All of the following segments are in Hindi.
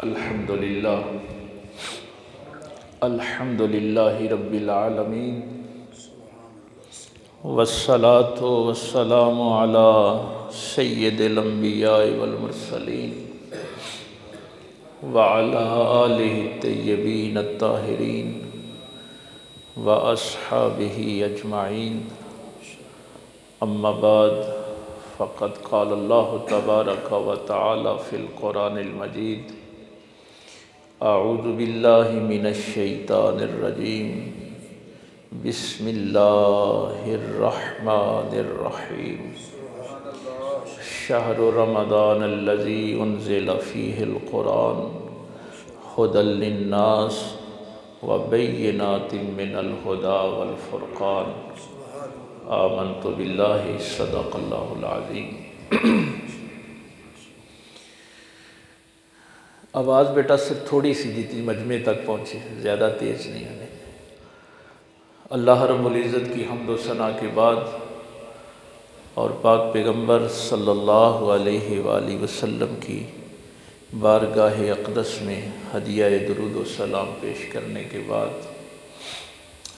अल्हम्दुलिल्लाह अल्हम्दुलिल्लाहि रब्बिल आलमीन वस्सलातु वस्सलामु अला सय्यिदिल अंबिया वल मुरसलीन व अला आलिहि तय्यबीन अत्ताहिरीन व अस्हाबिही अजमाइन। अम्मा बाद फ़क़द क़ाल अल्लाहु तबारक व तआला फ़िल क़ुरानिल मजीद अऊज़ु बिल्लाहि मिनश शैतानिर रजीम बिस्मिल्लाहिर रहमानिर रहीम। शहरु रमज़ानल्लज़ी उन्ज़िला फ़ीहिल क़ुरान हुदल लिन्नास व बय्यिनातिम मिनल हुदा वल फ़ुरक़ान। आमन्तु बिल्लाहि सदक़ल्लाहुल अज़ीम। आवाज़ बेटा सिर्फ थोड़ी सी जितनी मजमे तक पहुँचे, ज़्यादा तेज़ नहीं आने। अल्लाह रब्बुल इज़्ज़त की हम्द व सना के बाद और पाक पैगम्बर सल्लल्लाहु अलैहि वालैहि वसल्लम की बारगाह अक़दस में हदिया दुरूद व सलाम पेश करने के बाद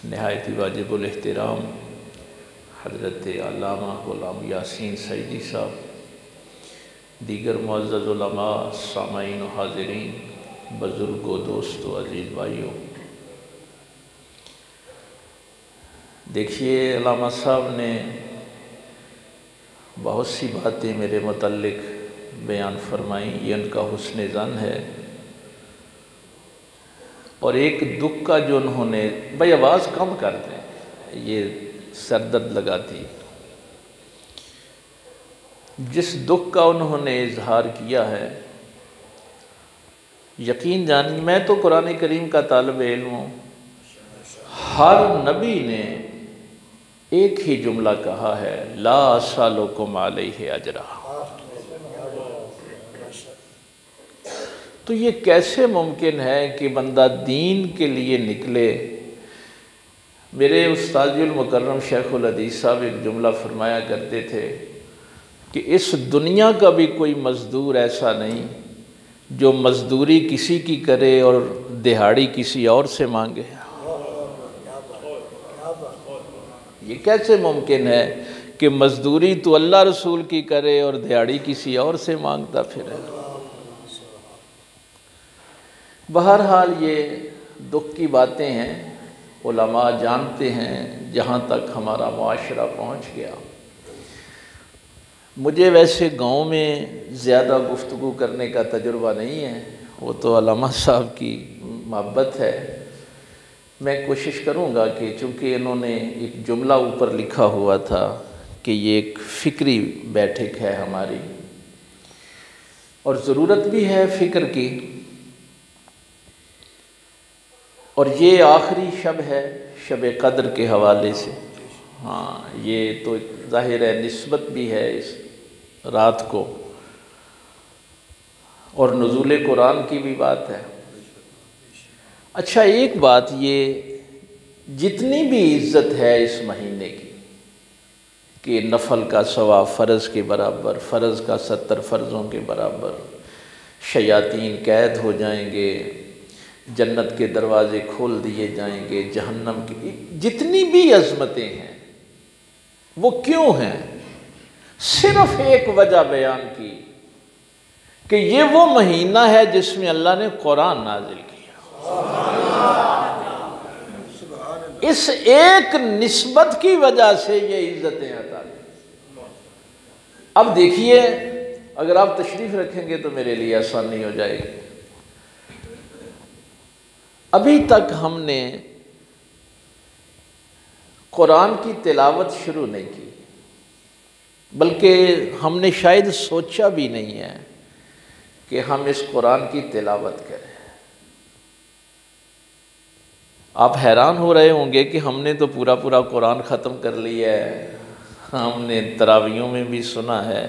नहायत वाजिबुल एहतराम हज़रत अल्लामा ग़ुलाम यासीन सईदी साहब, दीगर मुअज़्ज़ज़ उलमा, सामाईन व हाज़िरीन, बुज़ुर्गों, दोस्तों, अज़ीज़ भाइयों, देखिए अल्लामा साहब ने बहुत सी बातें मेरे मुतल्लिक़ बयान फरमाई। ये उनका हुस्न ज़न है और एक दुख का जो उन्होंने, भाई आवाज़ कम कर दें, ये सरदर्द लगाती। जिस दुख का उन्होंने इजहार किया है, यकीन जानिए, मैं तो कुरान करीम का तालिब इल्म हूँ, हर नबी ने एक ही जुमला कहा है, ला असअलुकुम अलैहि अजरा। तो ये कैसे मुमकिन है कि बंदा दीन के लिए निकले। मेरे उस्ताजुल मुकर्रम शेखुल हदीस साहब एक जुमला फरमाया करते थे कि इस दुनिया का भी कोई मज़दूर ऐसा नहीं जो मज़दूरी किसी की करे और दिहाड़ी किसी और से मांगे। ये कैसे मुमकिन है कि मज़दूरी तो अल्लाह रसूल की करे और दिहाड़ी किसी और से मांगता फिरे। बहरहाल ये दुख की बातें हैं, उलमा जानते हैं जहाँ तक हमारा मुआशरा पहुँच गया। मुझे वैसे गांव में ज़्यादा गुफ्तगू करने का तजुर्बा नहीं है, वो तो अल्लामा साहब की मोहब्बत है। मैं कोशिश करूँगा कि चूँकि इन्होंने एक जुमला ऊपर लिखा हुआ था कि ये एक फ़िक्री बैठक है हमारी और ज़रूरत भी है फ़िक्र की, और ये आखिरी शब है शब कद्र के हवाले से। हाँ, ये तो ज़ाहिर है निस्बत भी है इस रात को, और नुज़ूल कुरान की भी बात है। अच्छा, एक बात, ये जितनी भी इज़्ज़त है इस महीने की कि नफल का सवाब फ़र्ज़ के बराबर, फ़र्ज़ का 70 फ़र्ज़ों के बराबर, शयातीन कैद हो जाएंगे, जन्नत के दरवाज़े खोल दिए जाएंगे, जहन्नम की जितनी भी अज़मतें हैं वो क्यों हैं? सिर्फ़ एक वजह बयान की कि ये वो महीना है जिसमें अल्लाह ने कुरान नाज़िल किया। इस एक निस्बत की वजह से ये इज़्ज़तें अता की। अब देखिए, अगर आप तशरीफ़ रखेंगे तो मेरे लिए आसानी हो जाएगी। अभी तक हमने कुरान की तिलावत शुरू नहीं की, बल्कि हमने शायद सोचा भी नहीं है कि हम इस कुरान की तिलावत करें। आप हैरान हो रहे होंगे कि हमने तो पूरा पूरा कुरान ख़त्म कर लिया है, हमने तरावियों में भी सुना है।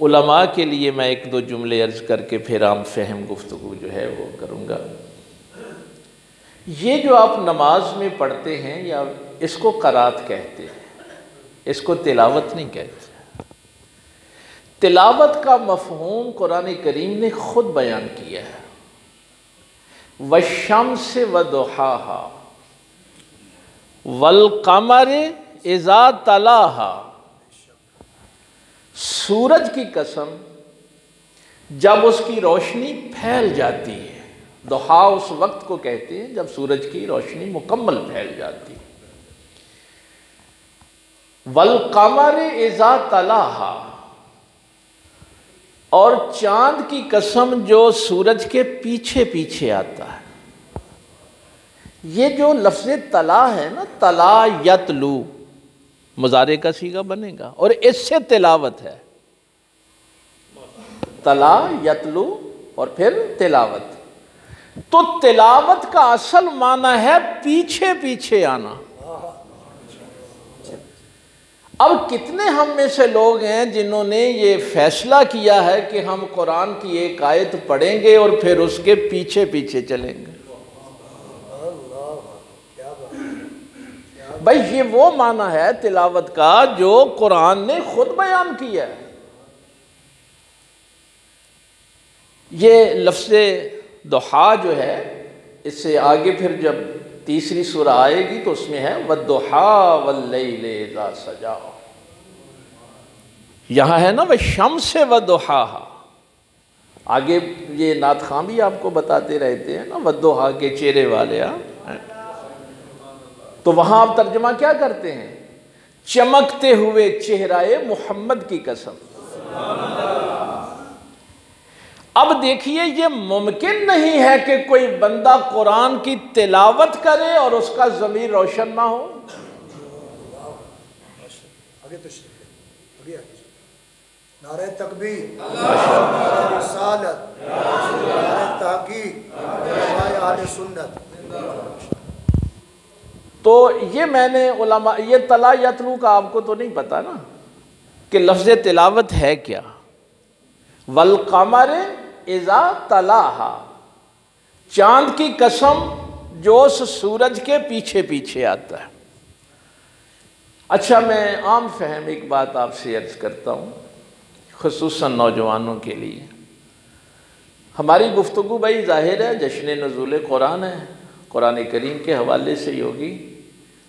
उलमा के लिए मैं एक दो जुमले अर्ज़ करके फिर आम फ़हम गुफ्तगू जो है वो करूँगा। ये जो आप नमाज में पढ़ते हैं, या इसको क़रात कहते हैं, इसको तिलावत नहीं कहते। तिलावत का मफ़हूम कुरान करीम ने खुद बयान किया है। वश्शम्स वदुहाहा वल कमर इज़ा तलाहा, सूरज की कसम जब उसकी रोशनी फैल जाती है। दुहा उस वक्त को कहते हैं जब सूरज की रोशनी मुकम्मल फैल जाती है। वल कमर इज़ा तलाहा, और चांद की कसम जो सूरज के पीछे पीछे आता है। ये जो लफ्ज़ तला है ना, तला यतलू, मुजारे का सीगा बनेगा और इससे तिलावत है। तला यतलू और फिर तिलावत। तो तिलावत का असल माना है पीछे पीछे आना। अब कितने हम में से लोग हैं जिन्होंने ये फैसला किया है कि हम कुरान की एक आयत पढ़ेंगे और फिर उसके पीछे पीछे चलेंगे। भाई ये वो माना है तिलावत का जो कुरान ने खुद बयान किया है। ये लफ्ज़े दुहा जो है, इससे आगे फिर जब तीसरी सूरह आएगी तो उसमें है वद्दुहा वल्लैलि इज़ा सजा। यहाँ है ना वश्शम्स वद्दुहाहा। आगे ये नात खां भी आपको बताते रहते हैं ना, वद्दुहा के चेहरे वाले। तो वहाँ आप तर्जमा क्या करते हैं? चमकते हुए चेहराए मोहम्मद की कसम। अब देखिए, ये मुमकिन नहीं है कि कोई बंदा कुरान की तिलावत करे और उसका ज़मीर रोशन ना हो। नारे तकबीर, नारे रिसालत, नारे तहकीक, नारे अहले सुन्नत। तो ये मैंने उलमा, ये तला यतलू का आपको तो नहीं पता ना कि लफ्ज़ तिलावत है क्या। वल कमर इज़ा तलाहा, चांद की कसम जो उस सूरज के पीछे पीछे आता है। अच्छा, मैं आम फहम एक बात आपसे अर्ज करता हूँ, खुसूसन नौजवानों के लिए। हमारी गुफ्तगू भाई ज़ाहिर है जश्न नुज़ूल कुरान है, कुरान करीम के हवाले से ही होगी।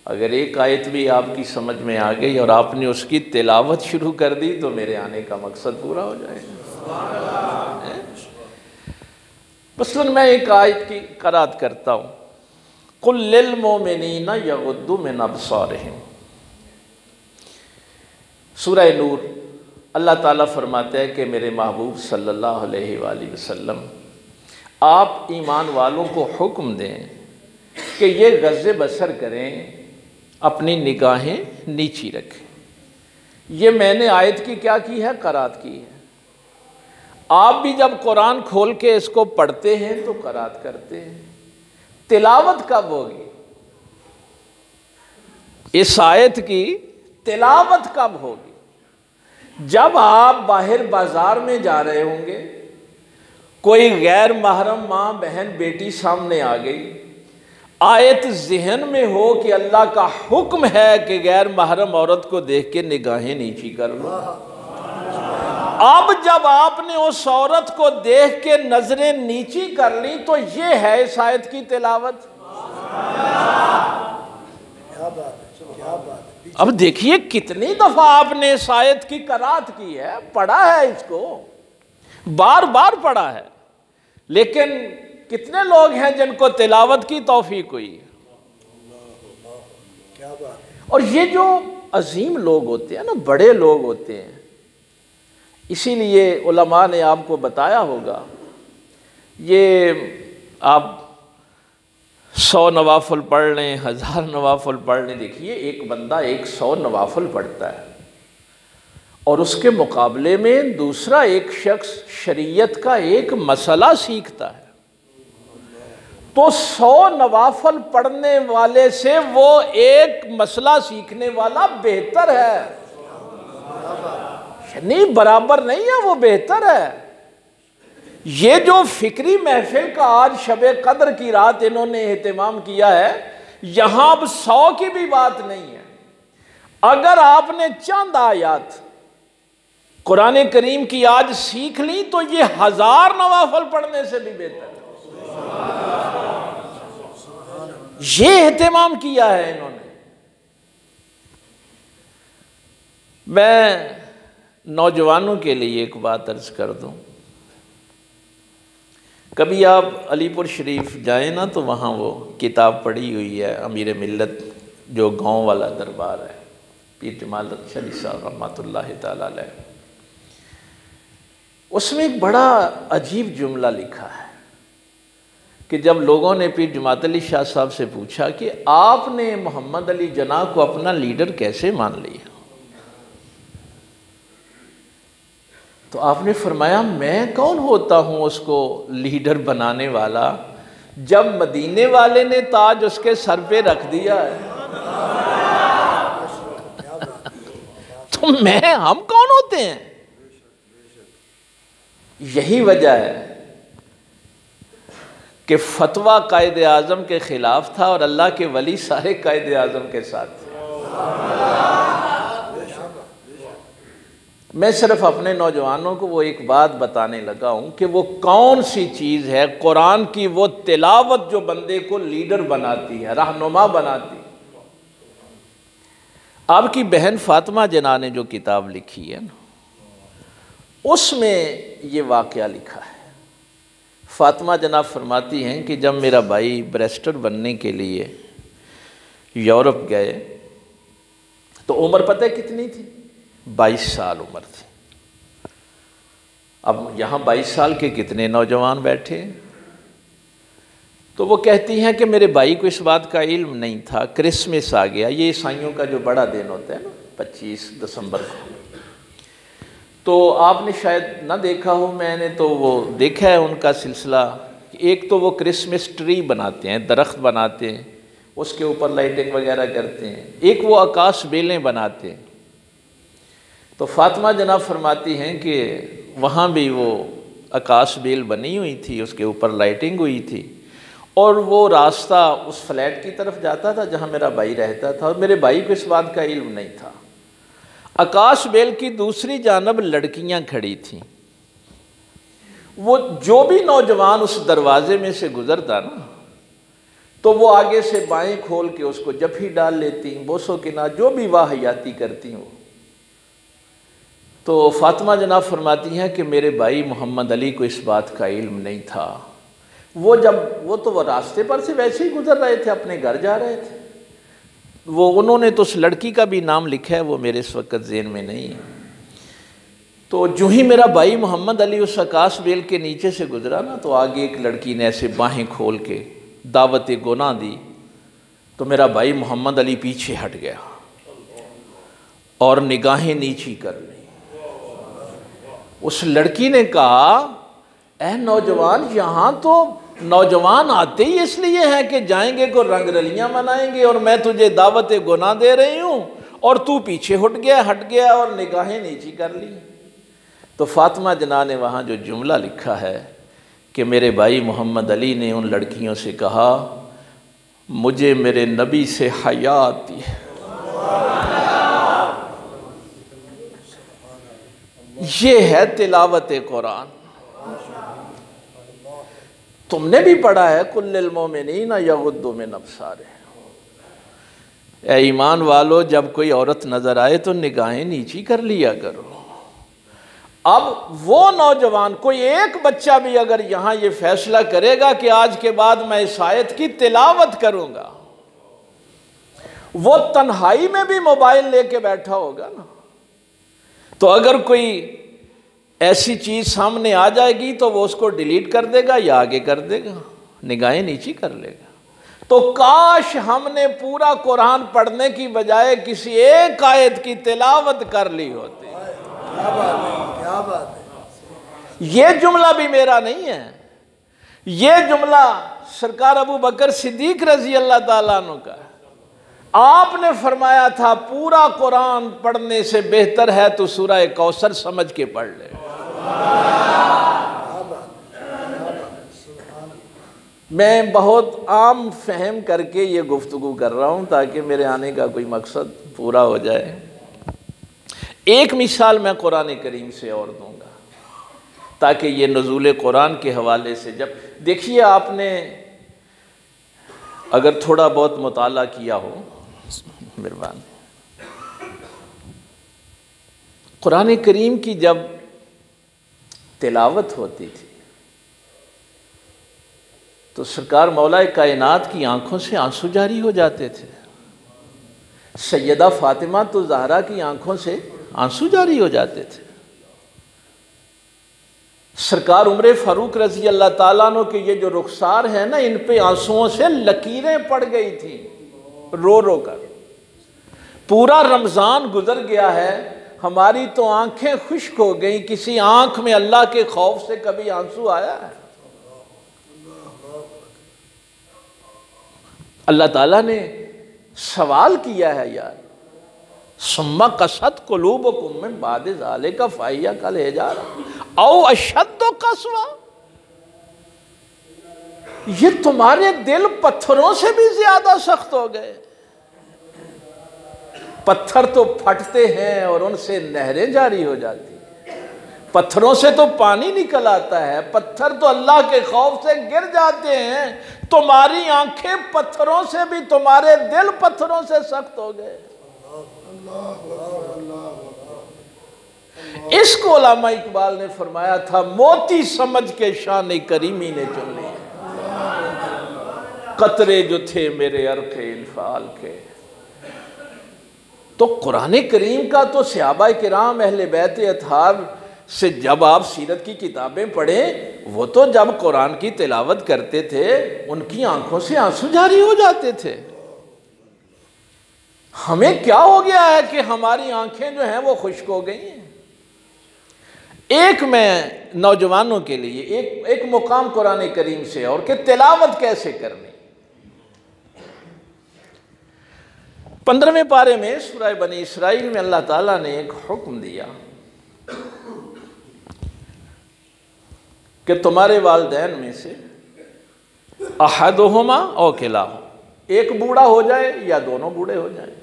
अगर एक आयत भी आपकी समझ में आ गई और आपने उसकी तिलावत शुरू कर दी तो मेरे आने का मकसद पूरा हो जाएगा। मसलन मैं एक आयत की क़राअत करता हूँ, कुल लिल मोमिनीना यग़ुद्दू मिन अब्सारिहिम। सूरह नूर, अल्लाह ताला फरमाते हैं कि मेरे महबूब सल्लल्लाहु अलैहि वसल्लम, आप ईमान वालों को हुक्म दें कि ये गज़े बसर करें, अपनी निगाहें नीची रखें। ये मैंने आयत की क्या की है? क़राअत की है। आप भी जब कुरान खोल के इसको पढ़ते हैं तो क़राअत करते हैं। तिलावत कब होगी? इस आयत की तिलावत कब होगी? जब आप बाहर बाजार में जा रहे होंगे, कोई गैर महरम माँ बहन बेटी सामने आ गई, आयत ज़हन में हो कि अल्लाह का हुक्म है कि गैर महरम औरत को देख के निगाहें नीची कर लो। अब जब आपने उस औरत को देख के नजरें नीची कर ली तो ये है इस आयत की तिलावत। क्या बात। अब देखिए कितनी दफा आपने इस आयत की क़राअत की है, पढ़ा है, इसको बार बार पढ़ा है, लेकिन कितने लोग हैं जिनको तिलावत की तौफीक हुई? क्या बात। और ये जो अजीम लोग होते हैं ना, बड़े लोग होते हैं, इसीलिए उलमा ने आपको बताया होगा, ये आप 100 नवाफिल पढ़ लें, 1000 नवाफिल पढ़ लें, देखिए एक बंदा 100 नवाफिल पढ़ता है और उसके मुकाबले में दूसरा एक शख्स शरीयत का एक मसला सीखता है, तो 100 नवाफिल पढ़ने वाले से वो एक मसला सीखने वाला बेहतर है। नहीं, बराबर नहीं है, वो बेहतर है। ये जो फिक्री महफिल का आज शबे कद्र की रात इन्होंने एहतमाम किया है, यहां अब 100 की भी बात नहीं है। अगर आपने चंद आयात कुरान करीम की आज सीख ली तो ये 1000 नवाफल पढ़ने से भी बेहतर है। ये एहतमाम किया है इन्होंने। मैं नौजवानों के लिए एक बात अर्ज कर दूं, कभी आप अलीपुर शरीफ जाएं ना तो वहाँ वो किताब पढ़ी हुई है अमीर मिल्लत जो गांव वाला दरबार है, पीर जमाल शरी साहब रहमतुल्लाह तआला अलैह, उसमें एक बड़ा अजीब जुमला लिखा है कि जब लोगों ने पीर जमात अली शाह साहब से पूछा कि आपने मोहम्मद अली जना को अपना लीडर कैसे मान लिया, तो आपने फरमाया मैं कौन होता हूँ उसको लीडर बनाने वाला, जब मदीने वाले ने ताज उसके सर पे रख दिया है तो हम कौन होते हैं। यही वजह है कि फतवा कायदे आज़म के ख़िलाफ़ था और अल्लाह के वली सारे कायदे आज़म के साथ थे। मैं सिर्फ अपने नौजवानों को वो एक बात बताने लगा हूँ कि वो कौन सी चीज़ है कुरान की वो तिलावत जो बंदे को लीडर बनाती है, रहनुमा बनाती है। आपकी बहन फातिमा जना ने जो किताब लिखी है ना, उसमें ये वाक़या लिखा है। फातिमा जना फरमाती हैं कि जब मेरा भाई बैरिस्टर बनने के लिए यूरोप गए तो उम्र पता है कितनी थी? 22 साल उम्र थी। अब यहाँ 22 साल के कितने नौजवान बैठे, तो वो कहती हैं कि मेरे भाई को इस बात का इल्म नहीं था। क्रिसमस आ गया, ये ईसाइयों का जो बड़ा दिन होता है ना 25 दिसंबर को, तो आपने शायद ना देखा हो, मैंने तो वो देखा है उनका सिलसिला। एक तो वो क्रिसमस ट्री बनाते हैं, दरख्त बनाते हैं, उसके ऊपर लाइटिंग वगैरह करते हैं। एक वो आकाश बेलें बनाते हैं। तो फातिमा जना फरमाती हैं कि वहाँ भी वो आकाश बेल बनी हुई थी, उसके ऊपर लाइटिंग हुई थी, और वो रास्ता उस फ्लैट की तरफ जाता था जहाँ मेरा भाई रहता था, और मेरे भाई को इस बात का इल्म नहीं था। आकाश बेल की दूसरी जानब लड़कियां खड़ी थीं। वो जो भी नौजवान उस दरवाजे में से गुजरता ना, तो वो आगे से बाएं खोल के उसको जफ्फी डाल लेती, बोसो के ना जो भी वाहियाती करती हो। तो फातिमा जना फरमाती हैं कि मेरे भाई मोहम्मद अली को इस बात का इल्म नहीं था। वो रास्ते पर से वैसे ही गुजर रहे थे, अपने घर जा रहे थे। उन्होंने तो उस लड़की का भी नाम लिखा है, वो मेरे इस वक्त ज़हन में नहीं है। तो जो ही मेरा भाई मोहम्मद अली उस आकाश बेल के नीचे से गुजरा ना, तो आगे एक लड़की ने ऐसे बाहें खोल के दावत गुनाह दी, तो मेरा भाई मोहम्मद अली पीछे हट गया और निगाहें नीची कर ली। उस लड़की ने कहा, ऐ नौजवान, यहाँ तो नौजवान आते ही इसलिए हैं कि जाएंगे को रंगरलियाँ मनाएंगे, और मैं तुझे दावत गुनाह दे रही हूँ और तू पीछे हट गया और निगाहें नीची कर ली। तो फातिमा जना ने वहाँ जो जुमला लिखा है कि मेरे भाई मोहम्मद अली ने उन लड़कियों से कहा, मुझे मेरे नबी से हया आती है। ये है तिलावत कुरान। तुमने भी पढ़ा है, कुल्लिल मोमिनीना यगुद्दू मिन अब्सारिहिम। ऐ ईमान वालो, जब कोई औरत नजर आए तो निगाहें नीची कर लिया करो। अब वो नौजवान, कोई एक बच्चा भी अगर यहाँ ये फैसला करेगा कि आज के बाद मैं इस आयत की तिलावत करूँगा, वो तन्हाई में भी मोबाइल लेके बैठा होगा ना, तो अगर कोई ऐसी चीज़ सामने आ जाएगी तो वो उसको डिलीट कर देगा या आगे कर देगा, निगाहें नीची कर लेगा। तो काश हमने पूरा कुरान पढ़ने की बजाय किसी एक आयत की तिलावत कर ली होती। क्या बात है, क्या बात है। ये जुमला भी मेरा नहीं है, ये जुमला सरकार अबू बकर सिद्दीक रजी अल्लाह ताला अन्हु का है। आपने फरमाया था, पूरा कुरान पढ़ने से बेहतर है तो सूरह कौसर समझ के पढ़ ले। मैं बहुत आम फहम करके ये गुफ्तगू कर रहा हूँ ताकि मेरे आने का कोई मकसद पूरा हो जाए। एक मिसाल मैं कुरान करीम से और दूंगा ताकि ये नुज़ूल कुरान के हवाले से, जब देखिए आपने अगर थोड़ा बहुत मुताला किया हो, मेहरबान, कुरान करीम की जब तिलावत होती थी तो सरकार मौला कायनात की आंखों से आंसू जारी हो जाते थे। सैयदा फातिमा तो ज़हरा की आंखों से आंसू जारी हो जाते थे। सरकार उमर फारूक रजी अल्लाह ताला अन्हु के ये जो रुखसार है ना, इन पे आंसुओं से लकीरें पड़ गई थी रो रो कर। पूरा रमज़ान गुजर गया है, हमारी तो आंखें खुश्क हो गई। किसी आंख में अल्लाह के खौफ से कभी आंसू आया है? अल्लाह ताला ने सवाल किया है यार, सुम्मा कसत कुलूबकुम मिन बादि ज़ालिका फ़हिय कल हिजारा औ अशद्दु कसवा, ये तुम्हारे दिल पत्थरों से भी ज्यादा सख्त हो गए। पत्थर तो फटते हैं और उनसे नहरें जारी हो जाती हैं, पत्थरों से तो पानी निकल आता है, पत्थर तो अल्लाह के खौफ से गिर जाते हैं। तुम्हारी आंखें पत्थरों से भी, तुम्हारे दिल पत्थरों से सख्त हो गए। इसको उलामा इकबाल ने फरमाया था, मोती समझ के शान करीमी ने चुन लिया, कतरे जो थे मेरे अर्क़े इन्फाल के। तो कुरान करीम का तो सहाबा किराम अहले बैत अतहार से जब आप सीरत की किताबें पढ़ें, वो तो जब कुरान की तिलावत करते थे उनकी आंखों से आंसू जारी हो जाते थे। हमें क्या हो गया है कि हमारी आंखें जो हैं वो खुश्क हो गई हैं? एक मैं नौजवानों के लिए एक मुकाम कुरान करीम से और कि तिलावत कैसे करनी। 15वें पारे में सूरह बनी इसराइल में अल्लाह ताला ने एक हुक्म दिया कि तुम्हारे वालिदैन में से अहदुहुमा औ किलाहुमा, एक बूढ़ा हो जाए या दोनों बूढ़े हो जाए,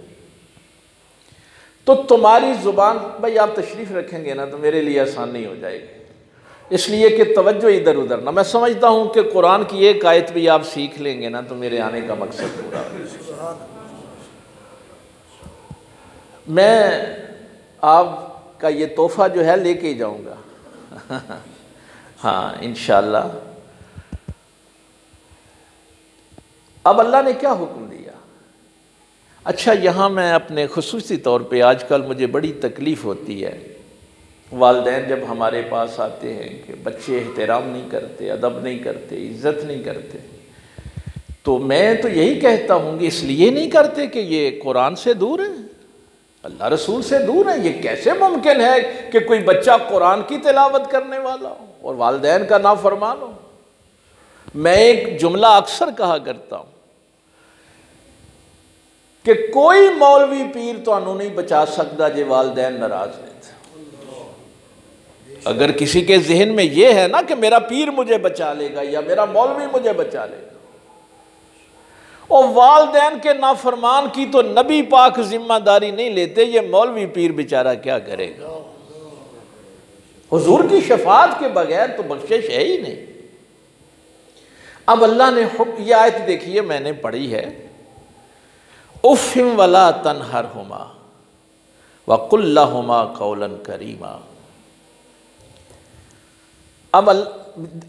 तो तुम्हारी जुबान, भाई आप तशरीफ़ रखेंगे ना तो मेरे लिए आसानी हो जाएगी, इसलिए कि तवज्जो इधर उधर ना। मैं समझता हूँ कि कुरान की एक आयत भी आप सीख लेंगे ना तो मेरे आने का मकसद पूरा हो। मैं आपका ये तोहफ़ा जो है लेके ही जाऊँगा हाँ इंशाअल्लाह। अब अल्लाह ने क्या हुक्म दिया? अच्छा, यहाँ मैं अपने खुसूसी तौर पे आजकल मुझे बड़ी तकलीफ़ होती है, वालिदैन जब हमारे पास आते हैं कि बच्चे एहतराम नहीं करते, अदब नहीं करते, इज़्ज़त नहीं करते, तो मैं तो यही कहता हूँ कि इसलिए नहीं करते कि ये कुरान से दूर है, अल्लाह रसूल से दूर है। ये कैसे मुमकिन है कि कोई बच्चा कुरान की तिलावत करने वाला हो और वालिदैन का नाफरमान हो? मैं एक जुमला अक्सर कहा करता हूँ कि कोई मौलवी पीर तो नहीं बचा सकता जे वालिदैन नाराज नहीं थे। अगर किसी के जहन में यह है ना कि मेरा पीर मुझे बचा लेगा या मेरा मौलवी मुझे बचा लेगा, और वालिदैन के नाफरमान की तो नबी पाक जिम्मेदारी नहीं लेते, ये मौलवी पीर बेचारा क्या करेगा? हुजूर की शफात के बगैर तो बख्शिश है ही नहीं। अब अल्लाह ने ये आयत देखिए, मैंने पढ़ी है, उफ़िम वला तनहरहुमा वक़ुल लहुमा क़ौलन करीमा। अब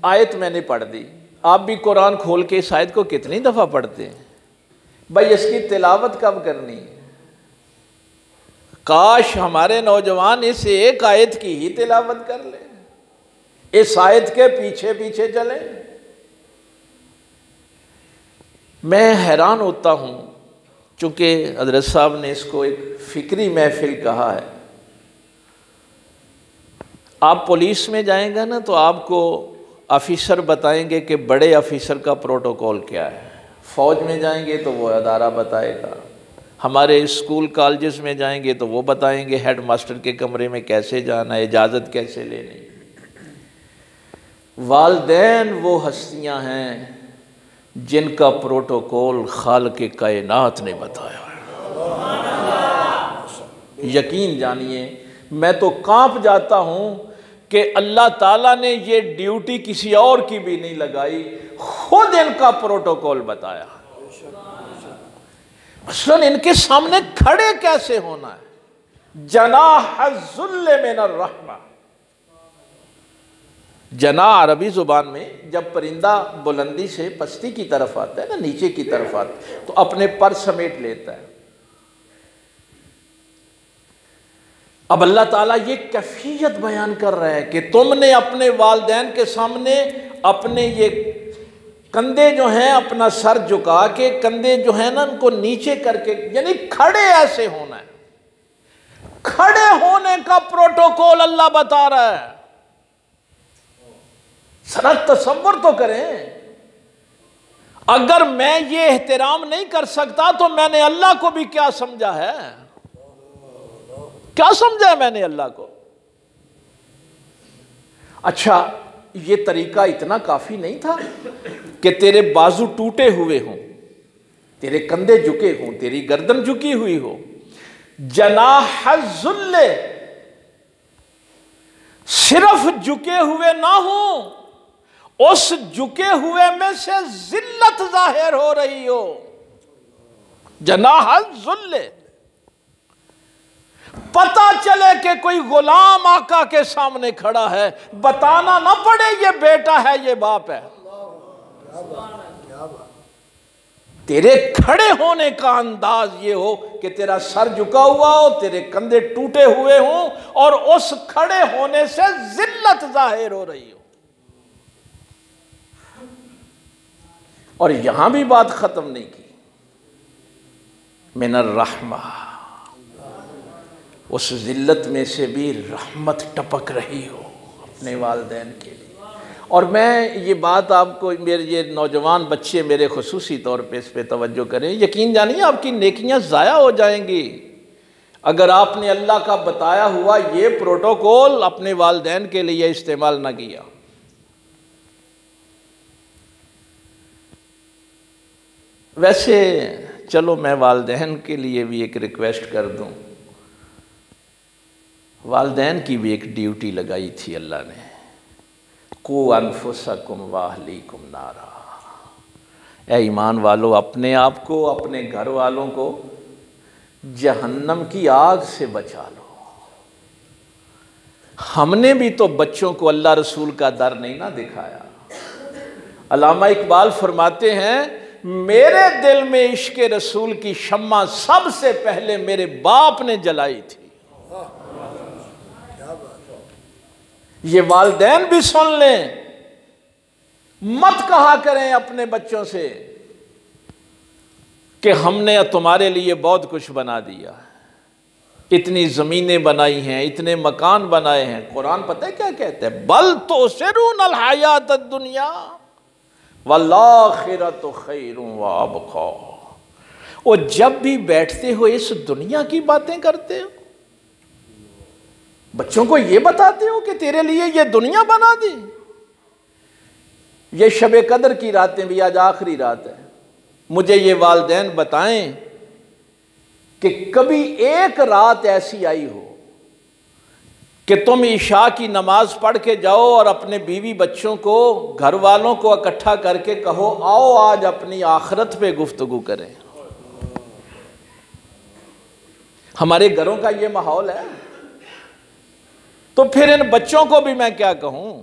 आयत मैंने पढ़ दी, आप भी कुरान खोल के इस आयत को कितनी दफ़ा पढ़ते हैं? भाई इसकी तिलावत कब करनी है? काश हमारे नौजवान इस एक आयत की ही तिलावत कर ले, इस आयत के पीछे पीछे चले। मैं हैरान होता हूँ, चूँकि हज़रत साहब ने इसको एक फ़िक्री महफिल कहा है। आप पुलिस में जाएंगे ना तो आपको ऑफिसर बताएंगे कि बड़े ऑफिसर का प्रोटोकॉल क्या है, फ़ौज में जाएंगे तो वो अदारा बताएगा, हमारे स्कूल कॉलेजेस में जाएंगे तो वो बताएंगे हेड मास्टर के कमरे में कैसे जाना है, इजाज़त कैसे लेनी। वालिदैन वो हस्तियां हैं जिनका प्रोटोकॉल खालिक़ कायनात ने बताया है। यकीन जानिए मैं तो कांप जाता हूं कि अल्लाह ताला ने ये ड्यूटी किसी और की भी नहीं लगाई, खुद इनका प्रोटोकॉल बताया। मसलन इनके सामने खड़े कैसे होना है। जनाह-उज़्ज़ुल्ल मिनर रहमा, जना अरबी जुबान में जब परिंदा बुलंदी से पस्ती की तरफ आता है ना, नीचे की तरफ आता है, तो अपने पर समेट लेता है। अब अल्लाह ताला ये कैफियत बयान कर रहा है कि तुमने अपने वालिदैन के सामने अपने ये कंधे जो हैं, अपना सर झुका के कंधे जो हैं ना उनको नीचे करके, यानी खड़े ऐसे होना है। खड़े होने का प्रोटोकॉल अल्लाह बता रहा है। जरा तसव्वुर तो करें, अगर मैं ये एहतराम नहीं कर सकता तो मैंने अल्लाह को भी क्या समझा है, क्या समझा है मैंने अल्लाह को। अच्छा, ये तरीका इतना काफी नहीं था कि तेरे बाजू टूटे हुए हों, तेरे कंधे झुके हों, तेरी गर्दन झुकी हुई हो। जनाह-उज़्ज़ुल्ल, सिर्फ झुके हुए ना हो, उस झुके हुए में से जिल्लत जाहिर हो रही हो। जनाह-उज़्ज़ुल्ल, पता चले कि कोई गुलाम आका के सामने खड़ा है, बताना ना पड़े ये बेटा है ये बाप है। तेरे खड़े होने का अंदाज ये हो कि तेरा सर झुका हुआ हो, तेरे कंधे टूटे हुए हों और उस खड़े होने से जिल्लत जाहिर हो रही हो। और यहां भी बात खत्म नहीं की, मिनर रहमा, उस जिल्लत में से भी रहमत टपक रही हो अपने वालिदैन के लिए। और मैं ये बात आपको, मेरे ये नौजवान बच्चे मेरे खुसूसी तौर पे इस पे तवज्जो करें, यकीन जानिए आपकी नेकियां ज़ाया हो जाएंगी अगर आपने अल्लाह का बताया हुआ ये प्रोटोकॉल अपने वालिदैन के लिए इस्तेमाल ना किया। वैसे चलो मैं वालिदैन के लिए भी एक रिक्वेस्ट कर दूं, वालिदैन की भी एक ड्यूटी लगाई थी अल्लाह ने, कू अनफुसकुम व अहलीकुम नारा। ऐ ईमान वालों, अपने आप को, अपने घर वालों को जहन्नम की आग से बचा लो। हमने भी तो बच्चों को अल्लाह रसूल का दर नहीं ना दिखाया। अल्लामा इकबाल फरमाते हैं, मेरे दिल में इश्क रसूल की शम्मा सबसे पहले मेरे बाप ने जलाई थी। ये वालिदैन भी सुन लें, मत कहा करें अपने बच्चों से कि हमने तुम्हारे लिए बहुत कुछ बना दिया, इतनी ज़मीनें बनाई हैं, इतने मकान बनाए हैं। कुरान पता है क्या कहते हैं, बल तो सिरूनल हयात दुनिया वल्लाखिरतु खैरुन व अबका। और जब भी बैठते हो इस दुनिया की बातें करते हो, बच्चों को ये बताते हो कि तेरे लिए ये दुनिया बना दी। ये शब कदर की रातें भी, आज आखिरी रात है, मुझे ये वालिदैन बताएं कि कभी एक रात ऐसी आई हो कि तुम ईशा की नमाज पढ़ के जाओ और अपने बीवी बच्चों को, घर वालों को इकट्ठा करके कहो, आओ आज अपनी आखिरत पे गुफ्तगू करें। हमारे घरों का ये माहौल है, तो फिर इन बच्चों को भी मैं क्या कहूं,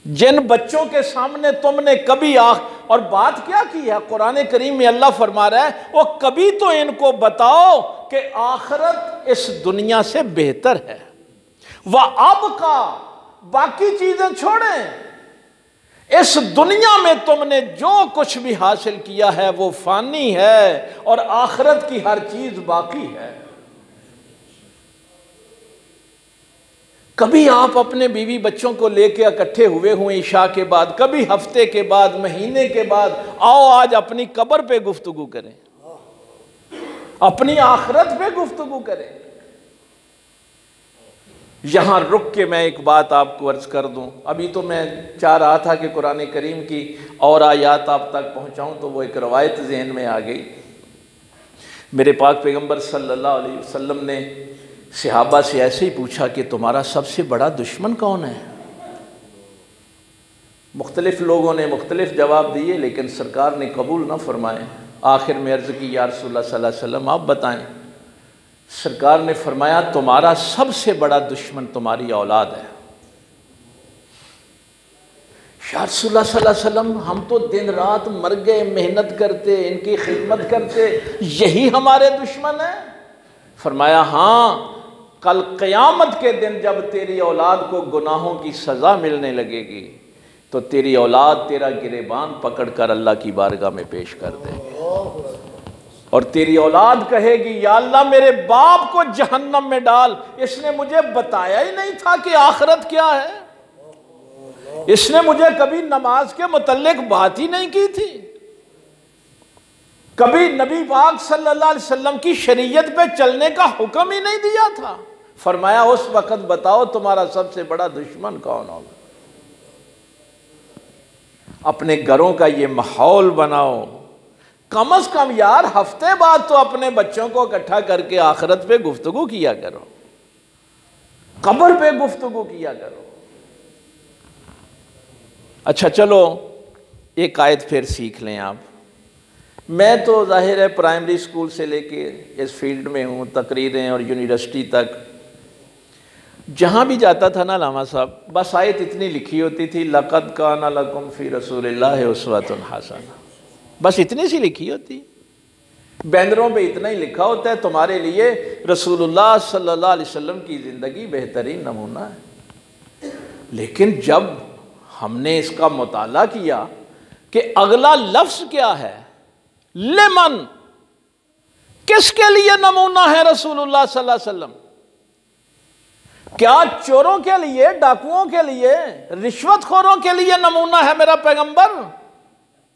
जिन बच्चों के सामने तुमने कभी और बात क्या की है, कुरान करीम में अल्लाह फरमा रहा है, वो कभी तो इनको बताओ कि आखिरत इस दुनिया से बेहतर है। वह अब का, बाकी चीजें छोड़ें, इस दुनिया में तुमने जो कुछ भी हासिल किया है वो फानी है और आखिरत की हर चीज बाकी है। कभी आप अपने बीवी बच्चों को लेके इकट्ठे हुए हुए ईशा के बाद, कभी हफ्ते के बाद, महीने के बाद, आओ आज अपनी कब्र पे गुफ्तगू करें, अपनी आखिरत पे गुफ्तगू करें। यहां रुक के मैं एक बात आपको अर्ज कर दूं। अभी तो मैं चाह रहा था कि कुरान करीम की और आयात आप तक पहुंचाऊं, तो वो एक रवायत जहन में आ गई। मेरे पाक पैगंबर सल्लल्लाहु अलैहि वसल्लम ने सहाबा से ऐसे ही पूछा कि तुम्हारा सबसे बड़ा दुश्मन कौन है? मुख्तलिफ लोगों ने मुख्तलिफ जवाब दिए, लेकिन सरकार ने कबूल न फरमाए। आखिर में अर्ज़ की, या रसूलल्लाह सल्लल्लाहु अलैहि वसल्लम आप बताएं। सरकार ने फरमाया, तुम्हारा सबसे बड़ा दुश्मन तुम्हारी औलाद है। या रसूलल्लाह सल्लल्लाहु अलैहि वसल्लम, हम तो दिन रात मर गए, मेहनत करते, इनकी खिदमत करते, यही हमारे दुश्मन है? फरमाया, हाँ, कल क़यामत के दिन जब तेरी औलाद को गुनाहों की सज़ा मिलने लगेगी तो तेरी औलाद तेरा गिरेबान पकड़कर अल्लाह की बारगाह में पेश कर देंगे और तेरी औलाद कहेगी, या अल्लाह मेरे बाप को जहन्नम में डाल, इसने मुझे बताया ही नहीं था कि आखिरत क्या है, इसने मुझे कभी नमाज के मुतल्लिक बात ही नहीं की थी, कभी नबी पाक सल्लल्लाहु अलैहि वसल्लम की शरीयत पे चलने का हुक्म ही नहीं दिया था। फरमाया, उस वक्त बताओ तुम्हारा सबसे बड़ा दुश्मन कौन होगा? अपने घरों का ये माहौल बनाओ, कम से कम यार हफ्ते बाद तो अपने बच्चों को इकट्ठा करके आखिरत पे गुफ्तगू किया करो, कब्र पे गुफ्तगू किया करो। अच्छा चलो एक आयत फिर सीख लें आप। मैं तो जाहिर है प्राइमरी स्कूल से लेके इस फील्ड में हूँ, तकरीरें और यूनिवर्सिटी तक जहाँ भी जाता था ना लामा साहब, बस आयत इतनी लिखी होती थी, लक़द काना लकुम फ़ी रसूलिल्लाहि उस्वतुन हसना, बस इतनी सी लिखी होती। बैनरों पे इतना ही लिखा होता है, तुम्हारे लिए रसूलुल्लाह सल्लल्लाहु अलैहि वसल्लम की ज़िंदगी बेहतरीन नमूना है। लेकिन जब हमने इसका मुताला किया कि अगला लफ्ज़ क्या है, लिमन, किसके लिए नमूना है रसूलुल्लाह सल्लल्लाहु अलैहि वसल्लम? क्या चोरों के लिए, डाकुओं के लिए, रिश्वतखोरों के लिए नमूना है मेरा पैगंबर?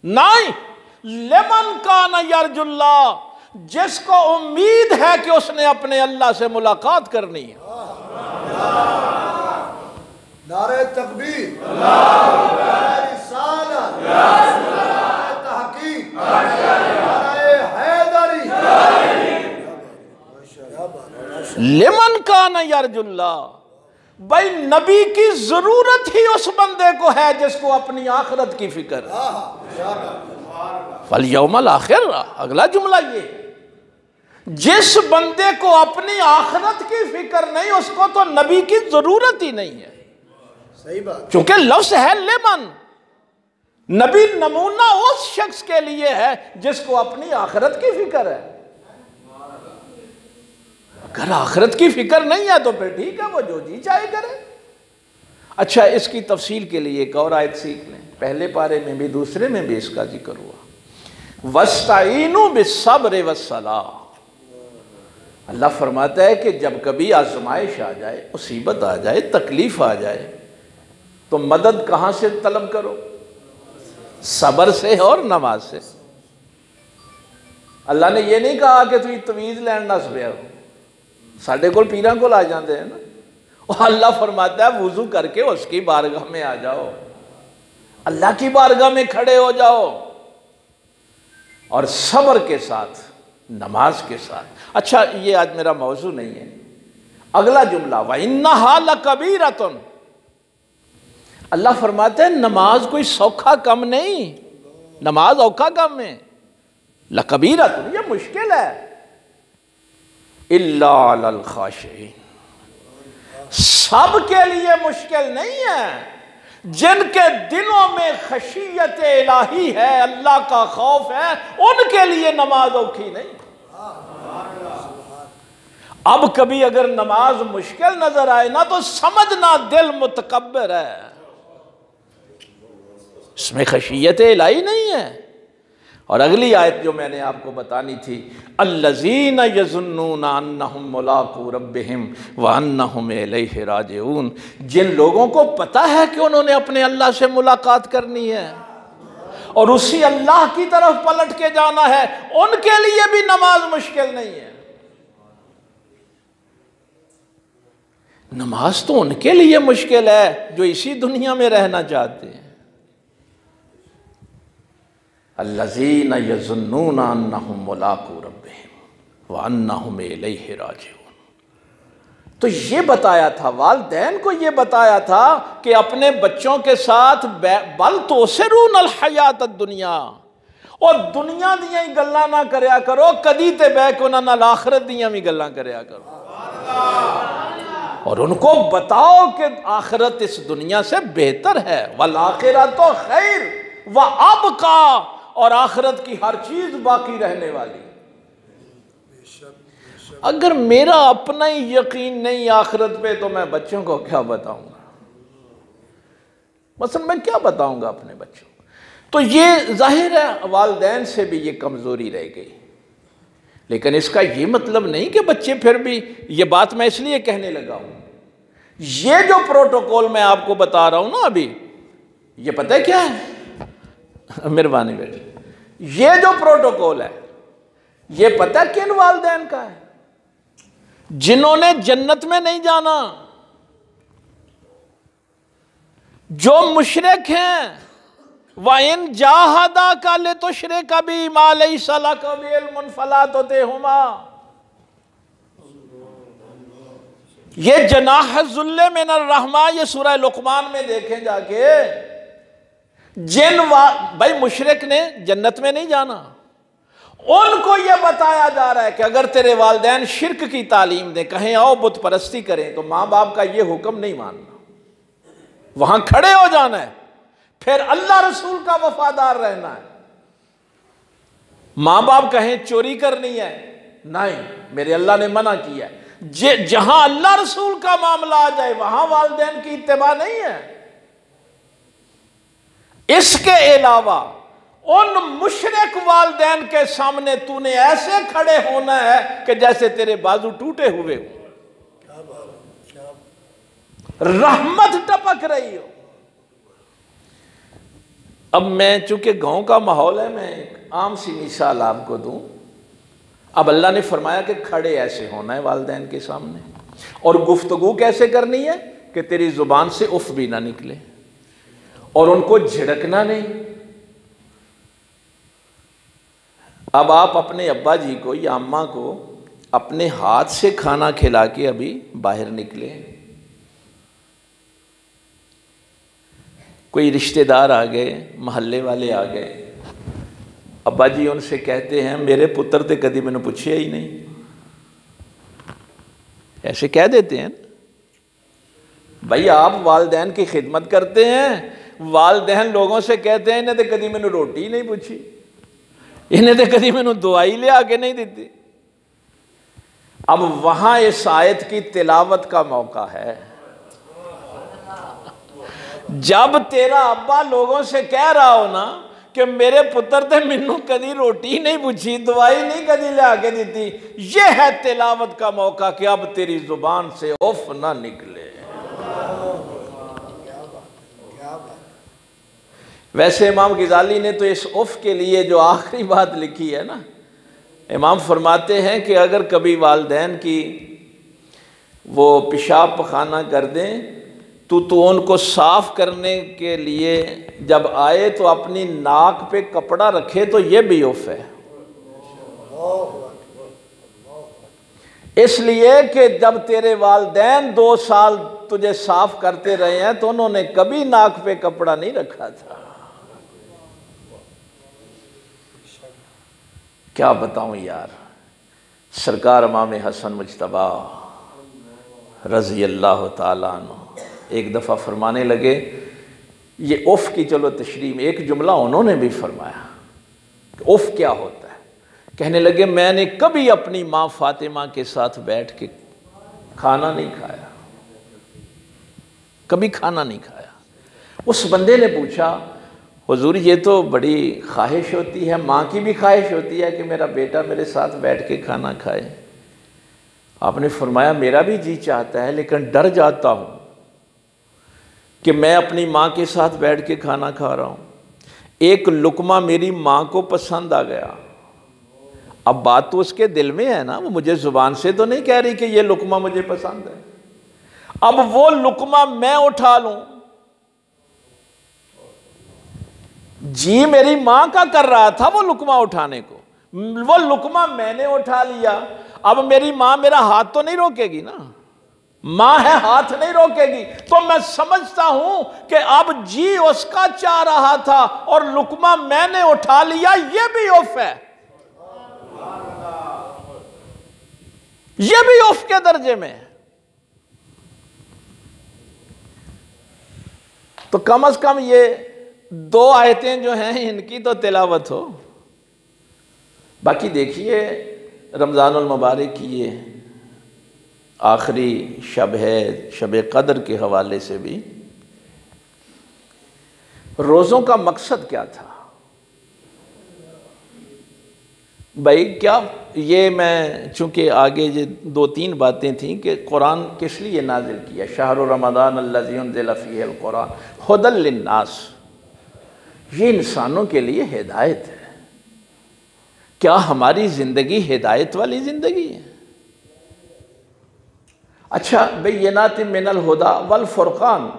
नहीं, लिमन कान यरजुल्लाह, जिसको उम्मीद है कि उसने अपने अल्लाह से मुलाकात करनी है। नारे तकबीर, नारे रिसालत, नारे तहकीक, नारे हैदरी। लिमन कान यरजुल्लाह, भाई नबी की जरूरत ही उस बंदे को है जिसको अपनी आखिरत की फिक्र है। फल यौमल आखिर, अगला जुमला ये, जिस बंदे को अपनी आखिरत की फिक्र नहीं, उसको तो नबी की जरूरत ही नहीं है। सही बात, क्योंकि लफ्ज है लिमन, नबी नमूना उस शख्स के लिए है जिसको अपनी आखिरत की फिक्र है। अगर आखिरत की फिक्र नहीं है तो फिर ठीक है, वो जो जी चाहे करे। अच्छा, इसकी तफसील के लिए एक और आयत सीख लें, पहले पारे में भी दूसरे में भी इसका जिक्र हुआ, वस्ताईनु बिस्सब्र वस्सलाह। अल्लाह फरमाता है कि जब कभी आजमाइश आ जाए, मुसीबत आ जाए, तकलीफ आ जाए, तो मदद कहाँ से तलब करो? सब्र से और नमाज से। अल्लाह ने यह नहीं कहा कि तुम तवीज़ लैन ना सुबह हो, साढ़े को पीर को आ जाते हैं ना, और अल्लाह फरमाता है वुजू करके उसकी बारगाह में आ जाओ, अल्लाह की बारगाह में खड़े हो जाओ और सब्र के साथ, नमाज के साथ। अच्छा, ये आज मेरा मौजू नहीं है। अगला जुमला, व इन्नहा लकबीरतुन, अल्लाह फरमाते हैं नमाज कोई सौखा काम नहीं, नमाज औखा काम है। लकबीरतुन, ये मुश्किल है। इल्ला अल खाशिईन, सब के लिए मुश्किल नहीं है। जिनके दिलों में खशियत इलाही है, अल्लाह का खौफ है, उनके लिए नमाज औखी नहीं। अब कभी अगर नमाज मुश्किल नजर आए ना तो समझना दिल मुतकब्बिर है, इसमें खशियत इलाही नहीं है। और अगली आयत जो मैंने आपको बतानी थी, अल्लज़ीना यज़ुन्नूना अन्नहुम मुलाक़ू रब्बिहिम व अन्नहुम इलैहि राजिऊन, जिन लोगों को पता है कि उन्होंने अपने अल्लाह से मुलाकात करनी है और उसी अल्लाह की तरफ पलट के जाना है, उनके लिए भी नमाज मुश्किल नहीं है। नमाज तो उनके लिए मुश्किल है जो इसी दुनिया में रहना चाहते हैं। अल्लज़ीना यज़ुन्नूना अन्नहुम मुलाक़ू रब्बिहिम व अन्नहुम इलैहि राजिऊन। तो ये बताया था, वालिदैन को ये बताया था कि अपने बच्चों के साथ बल तोसिरून अल हयात दुनिया, और दुनिया दियां ही गल्लां ना करया करो, कदी ते बह के उन्हां नाल आखिरत दियां भी गल्लां करया करो, और उनको बताओ कि आखिरत इस दुनिया से बेहतर है। वल आखिरतो खैर व अबका, और आखिरत की हर चीज बाकी रहने वाली। अगर मेरा अपना ही यकीन नहीं आखिरत पे, तो मैं बच्चों को क्या बताऊंगा? मसलन मैं क्या बताऊंगा अपने बच्चों को? तो ये जाहिर है वालिदैन से भी ये कमजोरी रह गई। लेकिन इसका ये मतलब नहीं कि बच्चे फिर भी, ये बात मैं इसलिए कहने लगा हूं, ये जो प्रोटोकॉल मैं आपको बता रहा हूं ना अभी, ये पता है क्या है? मेहरबानी बेटे, ये जो प्रोटोकॉल है, ये पता है किन वालिदैन का है? जिन्होंने जन्नत में नहीं जाना, जो मुशरिक हैं। वाइन जाहदा का ले तो श्रे कभी मालई सला कबील मुनफलात होते हुमा, ये जनाह जुल्ले में न रहमा, ये सूरह लुकमान में देखें जाके। भाई मुशरिक ने जन्नत में नहीं जाना, उनको यह बताया जा रहा है कि अगर तेरे वालिदैन शिरक की तालीम दें, कहें आओ बुत परस्ती करें, तो माँ बाप का यह हुक्म नहीं मानना, वहां खड़े हो जाना है, फिर अल्लाह रसूल का वफादार रहना है। माँ बाप कहें चोरी करनी है, नहीं, मेरे अल्लाह ने मना किया है। जहां अल्लाह रसूल का मामला आ जाए, वहां वालिदैन की इत्तिबा नहीं है। इसके अलावा उन मुशरिक वालिदैन के सामने तूने ऐसे खड़े होना है कि जैसे तेरे बाजू टूटे हुए हो, रहमत टपक रही हो। अब मैं, चूंकि गांव का माहौल है, मैं एक आम सी मिसाल आपको दूं। अब अल्लाह ने फरमाया कि खड़े ऐसे होना है वालिदैन के सामने, और गुफ्तगू कैसे करनी है कि तेरी जुबान से उफ भी ना निकले, और उनको झिड़कना नहीं। अब आप अपने अब्बा जी को या अम्मा को अपने हाथ से खाना खिला के अभी बाहर निकले, कोई रिश्तेदार आ गए, महल्ले वाले आ गए, अब्बा जी उनसे कहते हैं मेरे पुत्र ते कदी मैंने पूछे ही नहीं, ऐसे कह देते हैं। भाई आप वालिदैन की खिदमत करते हैं, वालिदैन लोगों से कहते हैं इन्हें तो कदी मैंने रोटी नहीं पूछी, इन्हें तो कदी मैंने दवाई ले आके नहीं दी। अब वहां इस आयत की तिलावत का मौका है। जब तेरा अब्बा लोगों से कह रहा हो ना कि मेरे पुत्र ते मैनू कदी रोटी नहीं पूछी, दवाई नहीं कदी ले आके दी, यह है तिलावत का मौका कि अब तेरी जुबान से उफ ना निकले। वैसे इमाम ग़ज़ाली ने तो इस उफ के लिए जो आखिरी बात लिखी है ना, इमाम फरमाते हैं कि अगर कभी वालिदैन की वो पेशाब पखाना कर दें तो उनको साफ करने के लिए जब आए तो अपनी नाक पे कपड़ा रखे, तो ये भी उफ है। इसलिए कि जब तेरे वालिदैन 2 साल तुझे साफ करते रहे हैं तो उन्होंने कभी नाक पे कपड़ा नहीं रखा था। क्या बताऊं यार, सरकार इमाम हसन मुज्तबा रज़ी अल्लाह ताला अन्हु एक दफ़ा फरमाने लगे, ये उफ़ की चलो तशरीह में एक जुमला उन्होंने भी फरमाया कि उफ़ क्या होता है। कहने लगे मैंने कभी अपनी माँ फातिमा के साथ बैठ के खाना नहीं खाया, कभी खाना नहीं खाया। उस बंदे ने पूछा हुजूर ये तो बड़ी ख्वाहिश होती है, माँ की भी ख्वाहिश होती है कि मेरा बेटा मेरे साथ बैठ के खाना खाए। आपने फरमाया मेरा भी जी चाहता है, लेकिन डर जाता हूँ कि मैं अपनी माँ के साथ बैठ के खाना खा रहा हूँ, एक लुकमा मेरी माँ को पसंद आ गया। अब बात तो उसके दिल में है ना, वो मुझे ज़ुबान से तो नहीं कह रही कि ये लुकमा मुझे पसंद है। अब वो लुकमा मैं उठा लूँ, जी मेरी माँ का कर रहा था वो लुकमा उठाने को, वो लुकमा मैंने उठा लिया। अब मेरी माँ मेरा हाथ तो नहीं रोकेगी ना, मां है, हाथ नहीं रोकेगी। तो मैं समझता हूं कि अब जी उसका चाह रहा था और लुकमा मैंने उठा लिया, यह भी उफ है, यह भी उफ के दर्जे में है। तो कम से कम ये 2 आयतें जो हैं इनकी तो तिलावत हो। बाकी देखिए रमज़ानुल मुबारक की ये आखिरी शब है, शब कद्र के हवाले से भी रोज़ों का मकसद क्या था भाई? क्या ये मैं चूँकि आगे ये 2-3 बातें थीं कि कुरान किस लिए नाजिल किया, शहर रमज़ान अल्लज़ी उनज़िला फ़ीहिल कुरान हुदल लिन्नास, ये इंसानों के लिए हिदायत है। क्या हमारी ज़िंदगी हिदायत वाली ज़िंदगी है? अच्छा बैयिनात मिनल हुदा वल फुरकान,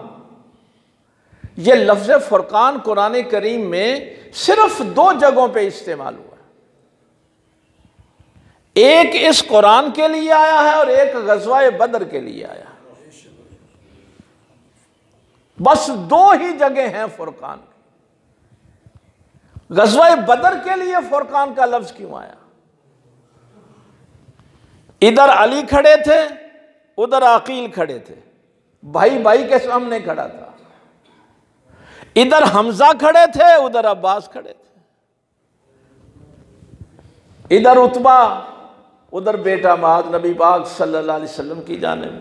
ये लफ्ज़ फुरकान कुरान करीम में सिर्फ 2 जगहों पे इस्तेमाल हुआ। एक इस कुरान के लिए आया है और एक ग़ज़वा बदर के लिए आया है। बस 2 ही जगह हैं फुरकान। ग़ज़वा बदर के लिए फुरकान का लफ्ज़ क्यों आया? इधर अली खड़े थे, उधर अकील खड़े थे, भाई भाई के सामने खड़ा था। इधर हमजा खड़े थे, उधर अब्बास खड़े थे। इधर उतबा, उधर बेटा माद नबी पाक सल्लल्लाहु अलैहि वसल्लम की जानिब।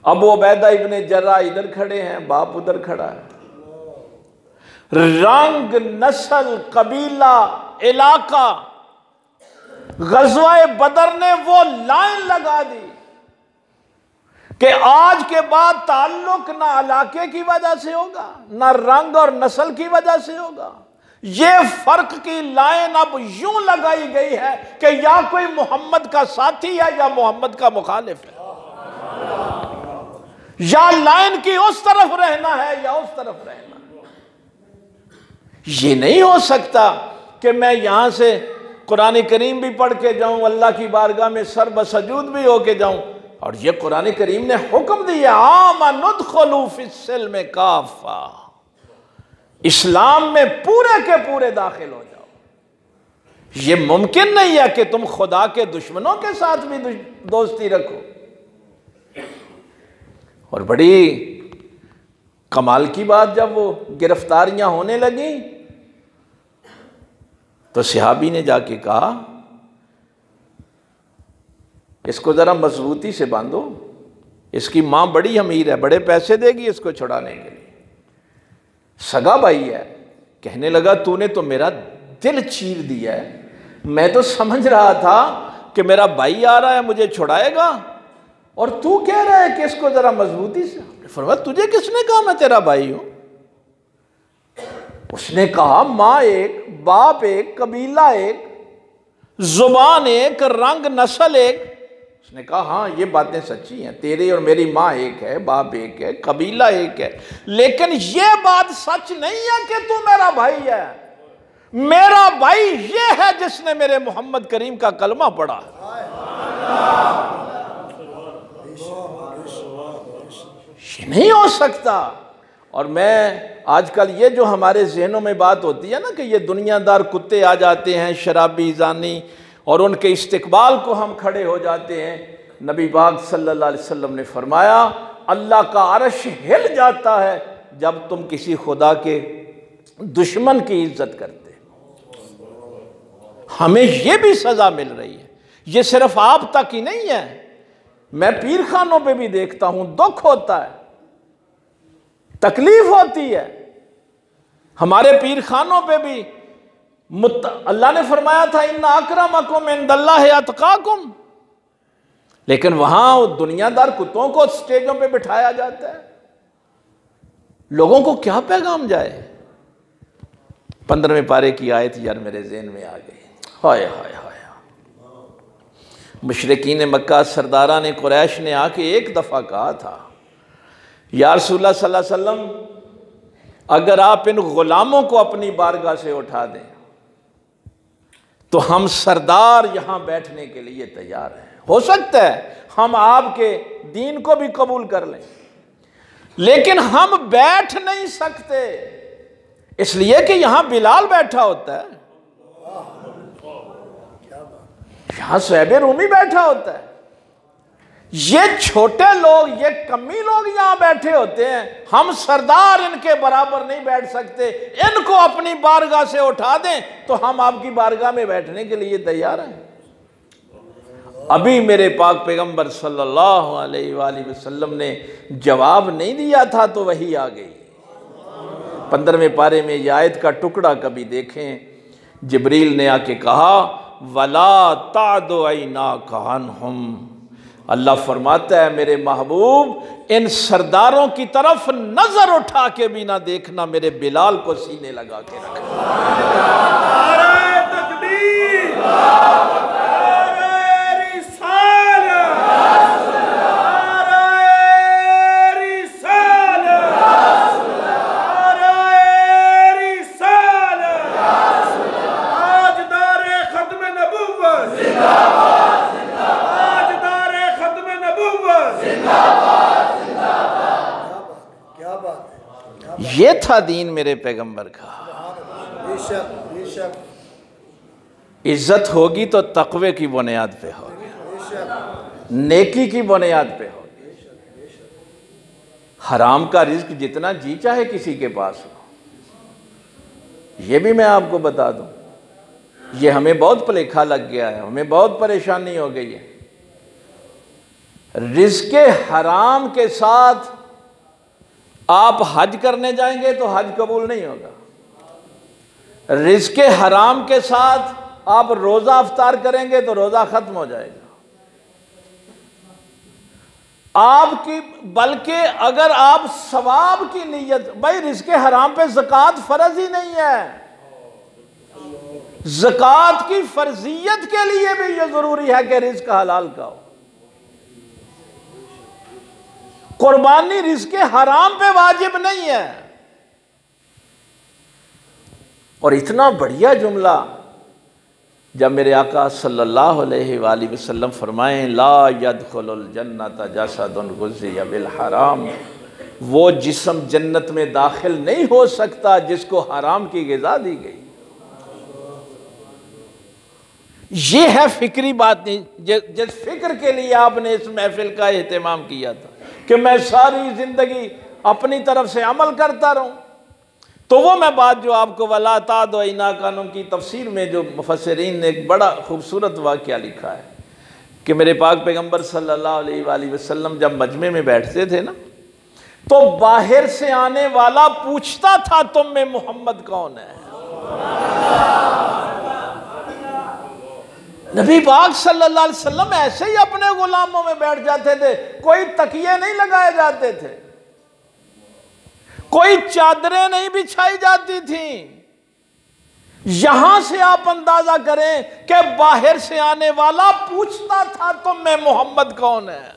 अबू उबैदा इब्ने जर्राह इधर खड़े हैं, बाप उधर खड़ा है। रंग, नस्ल, कबीला, इलाका, ग़ज़वा बदर ने वो लाइन लगा दी कि आज के बाद ताल्लुक ना इलाके की वजह से होगा, ना रंग और नस्ल की वजह से होगा। ये फर्क की लाइन अब यूं लगाई गई है कि या कोई मोहम्मद का साथी है या मोहम्मद का मुखालिफ है, या लाइन की उस तरफ रहना है या उस तरफ रहना। ये नहीं हो सकता कि मैं यहां से कुरान करीम भी पढ़ के जाऊं, अल्लाह की बारगाह में सर बसजूद भी होके जाऊं, और ये कुरान करीम ने हुक्म दिया आमनुदखुलू फिस्सिल्म काफा, इस्लाम में पूरे के पूरे दाखिल हो जाओ। ये मुमकिन नहीं है कि तुम खुदा के दुश्मनों के साथ भी दोस्ती रखो। और बड़ी कमाल की बात, जब वो गिरफ्तारियां होने लगी तो सहाबी ने जाके कहा इसको जरा मजबूती से बांधो, इसकी मां बड़ी अमीर है, बड़े पैसे देगी इसको छुड़ाने के लिए, सगा भाई है। कहने लगा तूने तो मेरा दिल चीर दिया है, मैं तो समझ रहा था कि मेरा भाई आ रहा है मुझे छुड़ाएगा, और तू कह रहा है कि इसको जरा मजबूती से। फरमाया तुझे किसने कहा मैं तेरा भाई हूं? उसने कहा मां एक, बाप एक, कबीला एक, जुबान एक, रंग नस्ल एक। उसने कहा हाँ ये बातें सच्ची हैं, तेरे और मेरी माँ एक है, बाप एक है, कबीला एक है, लेकिन ये बात सच नहीं है कि तू मेरा भाई है। मेरा भाई ये है जिसने मेरे मोहम्मद करीम का कलमा पढ़ा। ये नहीं हो सकता। और मैं आजकल ये जो हमारे जहनों में बात होती है ना कि ये दुनियादार कुत्ते आ जाते हैं, शराबी, जानी, और उनके इस्तिकबाल को हम खड़े हो जाते हैं। नबी पाक सल्लल्लाहु अलैहि वसल्लम ने फरमाया अल्लाह का अर्श हिल जाता है जब तुम किसी खुदा के दुश्मन की इज्जत करते। हमें ये भी सज़ा मिल रही है। ये सिर्फ आप तक ही नहीं है, मैं पीर खानों पे भी देखता हूं, दुख होता है, तकलीफ होती है। हमारे पीर खानों पे भी अल्लाह ने फरमाया था इन्ना अक्रमकुम इंदल्लाहि अतकाकुम, लेकिन वहां दुनियादार कुत्तों को स्टेजों पे बिठाया जाता है। लोगों को क्या पैगाम जाए? 15वें पारे की आयत यार मेरे ज़हन में आ गई। हाय हाय हाय, मुशरिकीन मक्का सरदारा ने, कुरैश ने आके एक दफ़ा कहा था या रसूलुल्लाह सल्लल्लाहु अलैहि वसल्लम अगर आप इन गुलामों को अपनी बारगाह से उठा दें तो हम सरदार यहां बैठने के लिए तैयार हैं। हो सकता है हम आपके दीन को भी कबूल कर लें, लेकिन हम बैठ नहीं सकते, इसलिए कि यहां बिलाल बैठा होता है, यहां सुहैब रूमी बैठा होता है, ये छोटे लोग, ये कमी लोग यहां बैठे होते हैं। हम सरदार इनके बराबर नहीं बैठ सकते, इनको अपनी बारगाह से उठा दें तो हम आपकी बारगाह में बैठने के लिए तैयार हैं। अभी मेरे पाक पैगंबर सल्लल्लाहु अलैहि वसल्लम ने जवाब नहीं दिया था तो वही आ गई। 15वें पारे में ये आयत का टुकड़ा कभी देखें, जिब्रील ने आके कहा वला तादो ऐना कहनहुम, अल्लाह फरमाता है मेरे महबूब इन सरदारों की तरफ नजर उठा के भी ना देखना, मेरे बिलाल को सीने लगा के रखना। ये था दीन मेरे पैगंबर का। इज्जत होगी तो तकवे की बुनियाद पे होगी, नेकी की बुनियाद पे होगी। हराम का रिज्क जितना जी चाहे किसी के पास हो, ये भी मैं आपको बता दूं, ये हमें बहुत भुलेखा लग गया है, हमें बहुत परेशानी हो गई है। रिज्क हराम के साथ आप हज करने जाएंगे तो हज कबूल नहीं होगा। रिज़्क़ हराम के साथ आप रोज़ा अफ्तार करेंगे तो रोज़ा ख़त्म हो जाएगा आपकी। बल्कि अगर आप सवाब की नीयत, भाई रिज़्क़ हराम पे ज़कात फ़र्ज ही नहीं है, ज़कात की फ़र्जियत के लिए भी ये ज़रूरी है कि रिज़्क़ हलाल का हो। कुर्बानी रिज़्क़ हराम पे वाजिब नहीं है। और इतना बढ़िया जुमला जब मेरे आका सल्लल्लाहु अलैहि वसल्लम फरमाएं ला यदखुलुल जन्नत जसदुन गुज़िया बिल हराम, वो जिस्म जन्नत में दाखिल नहीं हो सकता जिसको हराम की ग़िज़ा दी गई। ये है फिक्री बात नहीं, जिस फिक्र के लिए आपने इस महफिल का एहतमाम किया था कि मैं सारी जिंदगी अपनी तरफ से अमल करता रहूं, तो वो मैं बात जो आपको वला तादो ऐना कहनहुम की तफसीर में जो मुफस्सिरीन ने एक बड़ा खूबसूरत वाक़या लिखा है कि मेरे पाक पैगंबर सल्लल्लाहु अलैहि वसल्लम जब मजमे में बैठते थे ना, तो बाहर से आने वाला पूछता था तुम में मोहम्मद कौन है। नबी पाक सल्लल्लाहु अलैहि वसल्लम ऐसे ही अपने गुलामों में बैठ जाते थे, कोई तकिए नहीं लगाए जाते थे, कोई चादरें नहीं बिछाई जाती थी। यहां से आप अंदाजा करें कि बाहर से आने वाला पूछता था तुम में मोहम्मद कौन है।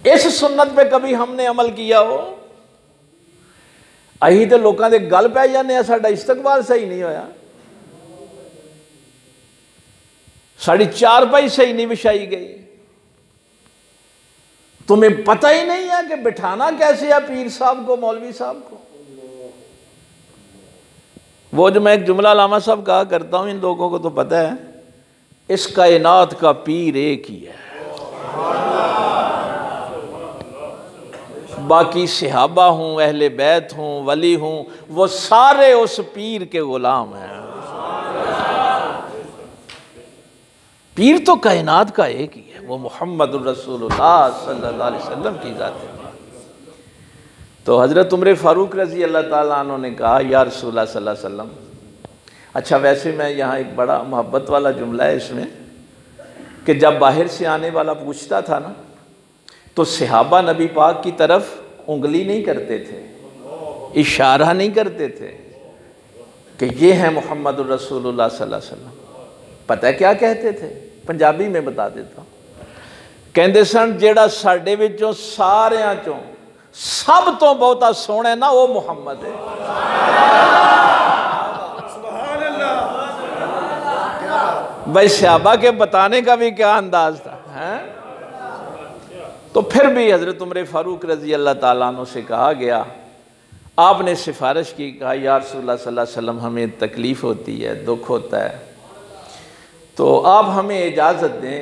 इस सुन्नत पे कभी हमने अमल किया हो? अही तो लोगों के गल पै जाने, साडा इस्तकबाल सही नहीं होया, साड़ी चारपाई सही नहीं बिछाई गई। तुम्हें पता ही नहीं है कि बिठाना कैसे है पीर साहब को, मौलवी साहब को। वो जो मैं एक जुमला लामा साहब कहा करता हूं, इन लोगों को तो पता है, इस कायनात का पीर एक ही है, बाकी सहाबा हूं, अहले बैत हूं, वली हूं, वो सारे उस पीर के गुलाम हैं। पीर तो कायनात का एक ही है, वो मुहम्मदुर रसूलुल्लाह सल्लल्लाहु अलैहि वसल्लम की ज़ात है। तो हज़रत उमर फ़ारूक रज़ी अल्लाह ताला अन्हु ने कहा या रसूलुल्लाह सल्लल्लाहु अलैहि वसल्लम, अच्छा वैसे मैं यहाँ एक बड़ा मोहब्बत वाला जुमला है इसमें कि जब बाहर से आने वाला पूछता था ना, तो सहाबा नबी पाक की तरफ उंगली नहीं करते थे, इशारा नहीं करते थे कि ये है मुहम्मदुर रसूलुल्लाह सल्लल्लाहु अलैहि वसल्लम। पता है क्या कहते थे? पंजाबी में बता देता हूँ। कहते सन जेड़ा साडे विचों सारियां चों सब तो बहुता सोहना है ना, वो मुहम्मद है। भाई सहाबा के बताने का भी क्या अंदाज था, हैं? तो फिर भी हज़रत उमर फ़ारूक रज़ी अल्लाह ताला अन्हु से कहा गया, आपने सिफारिश की, कहा या रसूलुल्लाह सल्लल्लाहु अलैहि वसल्लम हमें तकलीफ़ होती है, दुख होता है, तो आप हमें इजाज़त दें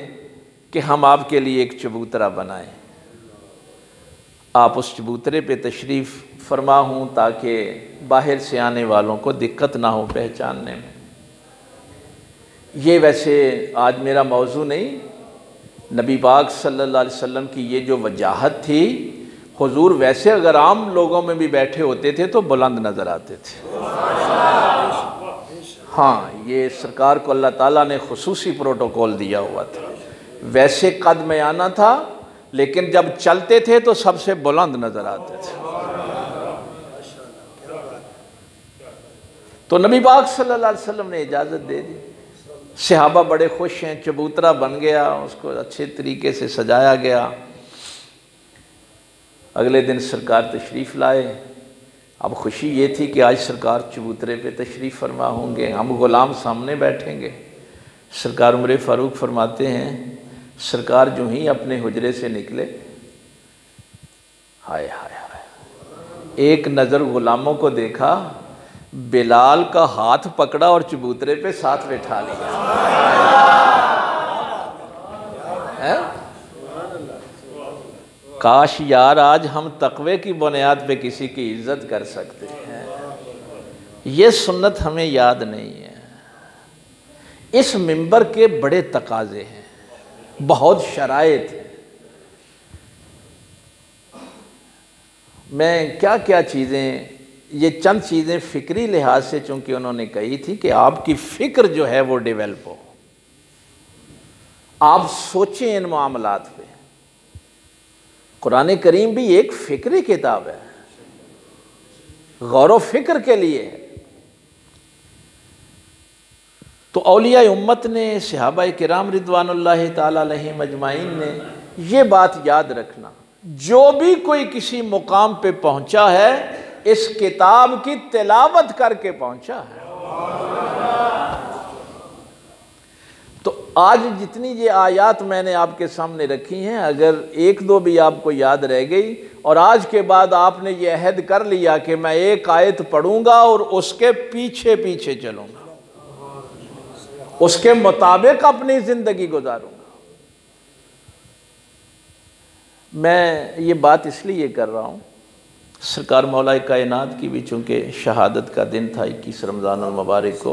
कि हम आपके लिए एक चबूतरा बनाएं। आप उस चबूतरे पे तशरीफ़ फरमा हूँ ताकि बाहर से आने वालों को दिक्कत ना हो पहचानने में। ये वैसे आज मेरा मौजू नहीं, नबी पाक सल्लल्लाहु अलैहि वसल्लम की ये जो वजाहत थी, हुजूर वैसे अगर आम लोगों में भी बैठे होते थे तो बुलंद नज़र आते थे। हाँ, ये सरकार को अल्लाह ताला ने खुसूसी प्रोटोकॉल दिया हुआ था। वैसे कद में आना था, लेकिन जब चलते थे तो सबसे बुलंद नज़र आते थे। तो नबी पाक सल्लल्लाहु अलैहि वसल्लम ने इजाज़त दे दी। सहाबा बड़े खुश हैं, चबूतरा बन गया, उसको अच्छे तरीके से सजाया गया। अगले दिन सरकार तशरीफ़ लाए। अब खुशी ये थी कि आज सरकार चबूतरे पे तशरीफ़ फरमा होंगे, हम ग़ुलाम सामने बैठेंगे। सरकार उमर फ़ारूक फरमाते हैं, सरकार जो ही अपने हुजरे से निकले, हाय हाय हाय, एक नज़र ग़ुलामों को देखा, बिलाल का हाथ पकड़ा और चबूतरे पे साथ बैठा लिया। है? काश यार आज हम तक़वे की बुनियाद पे किसी की इज्जत कर सकते हैं। ये सुन्नत हमें याद नहीं है। इस मिंबर के बड़े तकाजे हैं, बहुत शराइत है। मैं क्या क्या चीज़ें, ये चंद चीज़ें फ़िक्री लिहाज से चूँकि उन्होंने कही थी कि आपकी फ़िक्र जो है वो डेवलप हो, आप सोचें इन मामलात पे। कुरान करीम भी एक फ़िक्री किताब है, गौर व फ़िक्र के लिए है। तो औलिया उम्मत ने, सहाबाए किराम रिदवानुल्लाहि ताला अलैहिम अजमाइन ने ये बात याद रखना, जो भी कोई किसी मुकाम पे पहुंचा है इस किताब की तिलावत करके पहुंचा है। तो आज जितनी ये आयात मैंने आपके सामने रखी हैं, अगर एक दो भी आपको याद रह गई और आज के बाद आपने ये अहद कर लिया कि मैं एक आयत पढ़ूंगा और उसके पीछे पीछे चलूंगा, उसके मुताबिक अपनी ज़िंदगी गुजारूंगा। मैं ये बात इसलिए कर रहा हूँ, सरकार मौला कायनात की भी चूँकि शहादत का दिन था 21 रमज़ानुल मुबारक को।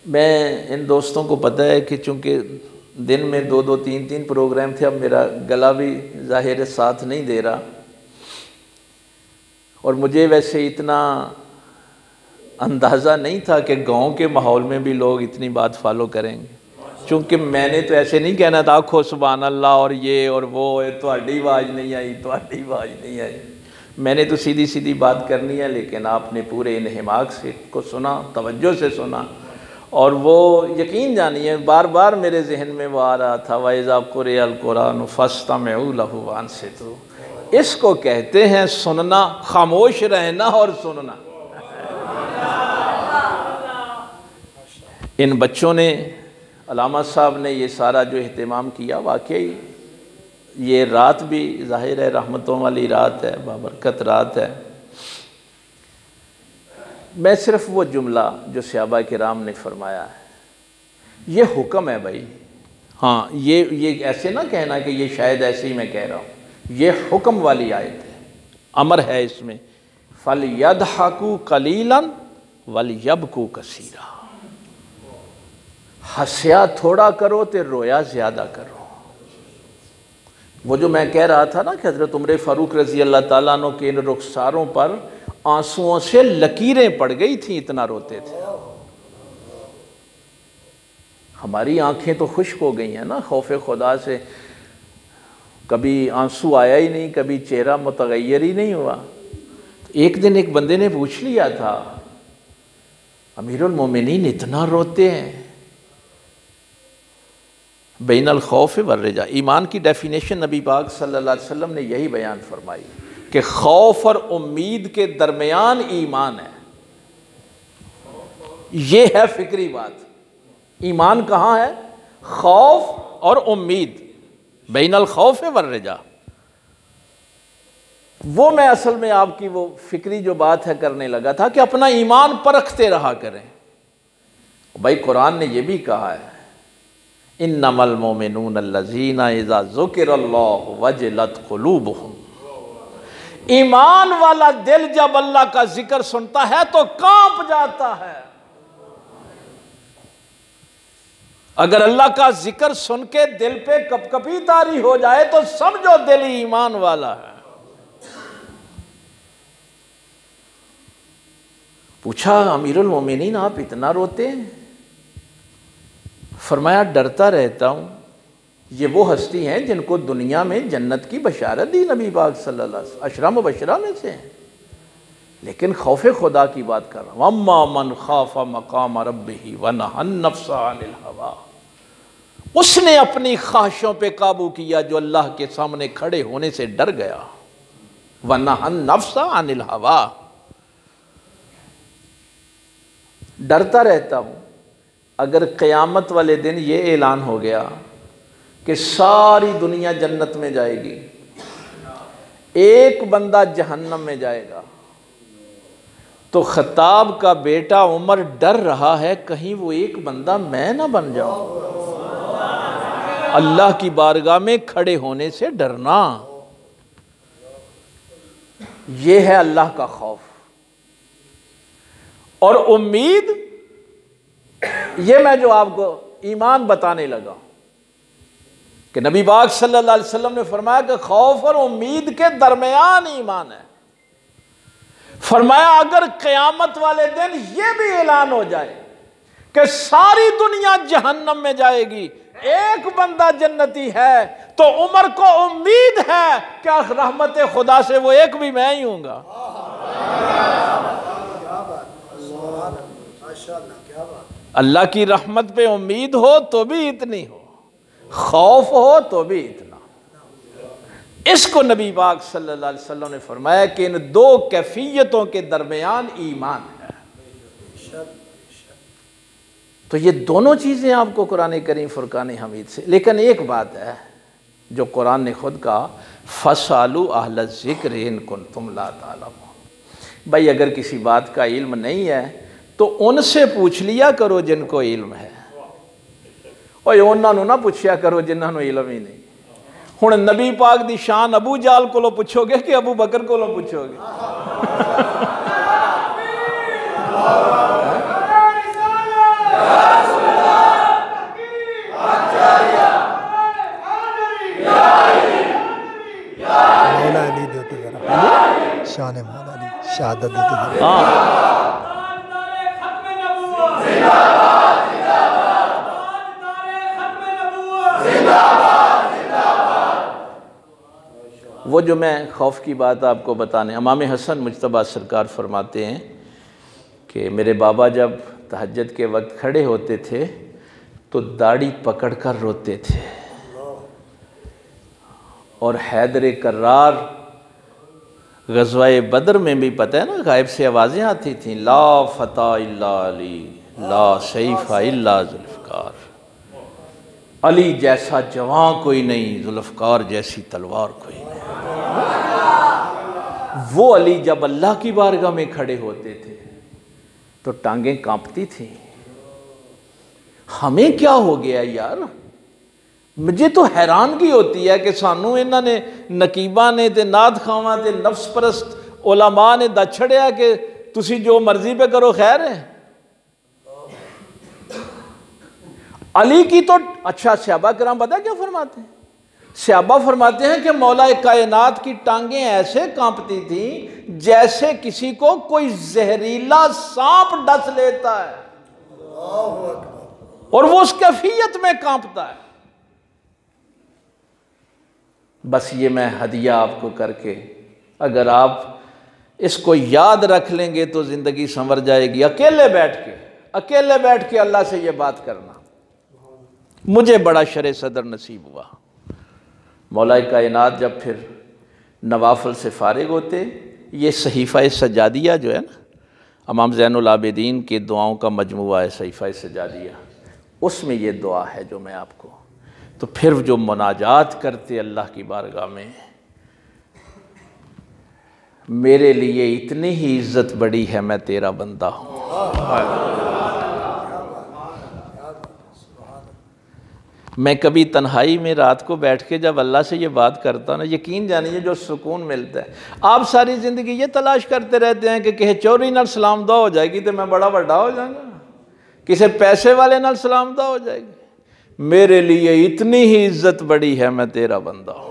मैं इन दोस्तों को पता है कि चूँकि दिन में 2-2, 3-3 प्रोग्राम थे, अब मेरा गला भी ज़ाहिर साथ नहीं दे रहा, और मुझे वैसे इतना अंदाज़ा नहीं था कि गांव के माहौल में भी लोग इतनी बात फॉलो करेंगे। चूँकि मैंने तो ऐसे नहीं कहना था आखो सुभान अल्लाह और ये और वो, थोड़ी आवाज़ नहीं आई, थोड़ी आवाज़ नहीं आई। मैंने तो सीधी सीधी बात करनी है, लेकिन आपने पूरे इन्हिमाक से को सुना, तवज्जो से सुना, और वो यकीन जानिए बार बार मेरे जहन में वो आ रहा था, वइज़ा क़ुरिअल क़ुरआन फ़स्तमिऊ लहू वअनसितू। इसको कहते हैं सुनना, खामोश रहना और सुनना। इन बच्चों ने, अलामा साहब ने ये सारा जो अहतमाम किया, वाकई ये रात भी ज़ाहिर है रहमतों वाली रात है, बाबरकत रात है। मैं सिर्फ वो जुमला जो सहाबा किराम ने फरमाया है, ये हुक्म है भाई। हाँ, ये ऐसे ना कहना कि ये शायद ऐसे ही मैं कह रहा हूँ, ये हुक्म वाली आयत है, अमर है इसमें। फल यदहकू कलीलन वल यबकू कसीरा। हंसिया थोड़ा करो तो रोया ज़्यादा करो। वो जो मैं कह रहा था ना कि हज़रत उमर फ़ारूक रज़ी अल्लाह ताला अन्हु के इन रुखसारों पर आंसुओं से लकीरें पड़ गई थी, इतना रोते थे। हमारी आंखें तो खुश्क हो गई हैं ना खौफ खुदा से, कभी आंसू आया ही नहीं, कभी चेहरा मुतगय्यर ही नहीं हुआ। एक दिन एक बंदे ने पूछ लिया था, अमीरुल मोमिनीन इतना रोते हैं? बैनल खौफ व रजा, ईमान की डेफिनेशन नबी पाक सल्लल्लाहु अलैहि वसल्लम ने यही बयान फरमाई कि खौफ और उम्मीद के दरमियान ईमान है। ये है फिक्री बात। ईमान कहाँ है? खौफ और उम्मीद, बैनल खौफ वर रजा। वो मैं असल में आपकी वो फिक्री जो बात है करने लगा था कि अपना ईमान परखते रहा करें। भाई कुरान ने ये भी कहा है, इन्नमल मोमिनून अल्लज़ीना इज़ा ज़ुकिरल्लाहु वजलत क़ुलूबुहुम। ईमान वाला दिल जब अल्लाह का जिक्र सुनता है तो कांप जाता है। अगर अल्लाह का जिक्र सुन के दिल पे कपकपी तारी हो जाए तो समझो दिल ईमान वाला है। पूछा अमीरुल मोमिनीन आप इतना रोते हैं? फरमाया डरता रहता हूं। ये वो हस्ती हैं जिनको दुनिया में जन्नत की बशारत दी नबी पाक सल्लल्लाहु अलैहि वसल्लम, अशरा मुबशरा में से हैं, लेकिन खौफ खुदा की बात कर रहा हूं। अम्मा मन खाफा मकाम रब्बिही व नहा नफ्सा अनिल हवा। उसने अपनी ख्वाहिशों पे काबू किया जो अल्लाह के सामने खड़े होने से डर गया। व नहा नफ्सा अनिल हवा। डरता रहता हूं अगर क़यामत वाले दिन ये ऐलान हो गया कि सारी दुनिया जन्नत में जाएगी, एक बंदा जहन्नम में जाएगा, तो खत्ताब का बेटा उमर डर रहा है कहीं वो एक बंदा मैं ना बन जाऊं। अल्लाह की बारगाह में खड़े होने से डरना, ये है अल्लाह का खौफ। और उम्मीद, ये मैं जो आपको ईमान बताने लगा कि नबी पाक सल्लल्लाहु अलैहि वसल्लम ने फरमाया कि खौफ और उम्मीद के दरमियान ईमान है। फरमाया अगर क़यामत वाले दिन ये भी ऐलान हो जाए कि सारी दुनिया जहन्नम में जाएगी, एक बंदा जन्नती है, तो उमर को उम्मीद है कि रहमत खुदा से वो एक भी मैं ही हूँगा। अल्लाह की रहमत पे उम्मीद हो तो भी इतनी हो, खौफ हो तो भी इतना। इसको नबी पाक सल्लल्लाहु अलैहि वसल्लम ने फरमाया कि इन दो कैफियतों के दरमियान ईमान है। तो ये दोनों चीज़ें आपको कुरान करीम फुरकान हमीद से। लेकिन एक बात है जो कुरान ने खुद कहा, फसालू अहल ज़िक्र इन कुन्तुम ला तालमून। भाई अगर किसी बात का इल्म नहीं है तो उनसे पूछ लिया करो जिनको इल्म है, और उन्होंने ना पूछया करो जिन्होंने इल्म ही नहीं। हुण नबी पाक दी शान अबू जाल को पूछोगे कि अबू बकर को पूछोगे? मौला अली देते जरा, शान मौला अली शहादत देते जरा। वो जो मैं खौफ की बात आपको बताने, इमाम हसन मुज्तबा सरकार फरमाते हैं कि मेरे बाबा जब तहज्जुद के वक्त खड़े होते थे तो दाढ़ी पकड़ कर रोते थे। और हैदर कर्रार ग़ज़वा बदर में भी पता है ना, गायब से आवाज़ें आती थीं, ला फ़ता इल्ला अली ला सैफ़ा इल्ला ज़ुल्फ़कार। अली जैसा जवान कोई नहीं, ज़ुल्फ़कार जैसी तलवार कोई नहीं। वो अली जब अल्लाह की बारगाह में खड़े होते थे तो टांगें कांपती थी। हमें क्या हो गया यार? मुझे तो हैरानगी होती है कि सानू इन्होंने नकीबा ने ते नाथ खावा ते नफ्स परस्त उलमा ने दस छड़िया कि तुसी जो मर्जी पे करो खैर है। अली की तो अच्छा सहाबा किराम पता क्या फरमाते हैं? सहाबा फरमाते हैं कि मौला कायनात की टांगें ऐसे कांपती थी जैसे किसी को कोई जहरीला सांप डस लेता है और वो उस कैफियत में कांपता है। बस ये मैं हदिया आपको करके, अगर आप इसको याद रख लेंगे तो ज़िंदगी संवर जाएगी। अकेले बैठ के अल्लाह से ये बात करना मुझे बड़ा शरे सदर नसीब हुआ। मौला कायनात जब फिर नवाफल से फारिग होते, ये सहीफ़ा सजादिया जो है ना, इमाम ज़ैनुल आबिदीन की दुआओं का मजमूआ है सहीफ़ा सजादिया, उसमें ये दुआ है जो मैं आपको, तो फिर जो मुनाजात करते अल्लाह की बारगाह में, मेरे लिए इतनी ही इज़्ज़त बड़ी है मैं तेरा बंदा हूँ। मैं कभी तन्हाई में रात को बैठ के जब अल्लाह से ये बात करता ना, यकीन जानिए जो सुकून मिलता है। आप सारी ज़िंदगी ये तलाश करते रहते हैं कि किसी चोरी नाल सलामदा हो जाएगी तो मैं बड़ा बड़ा हो जाऊंगा, किसी पैसे वाले नाल सलामदा हो जाएगी, मेरे लिए इतनी ही इज़्ज़त बड़ी है मैं तेरा बंदा हूँ।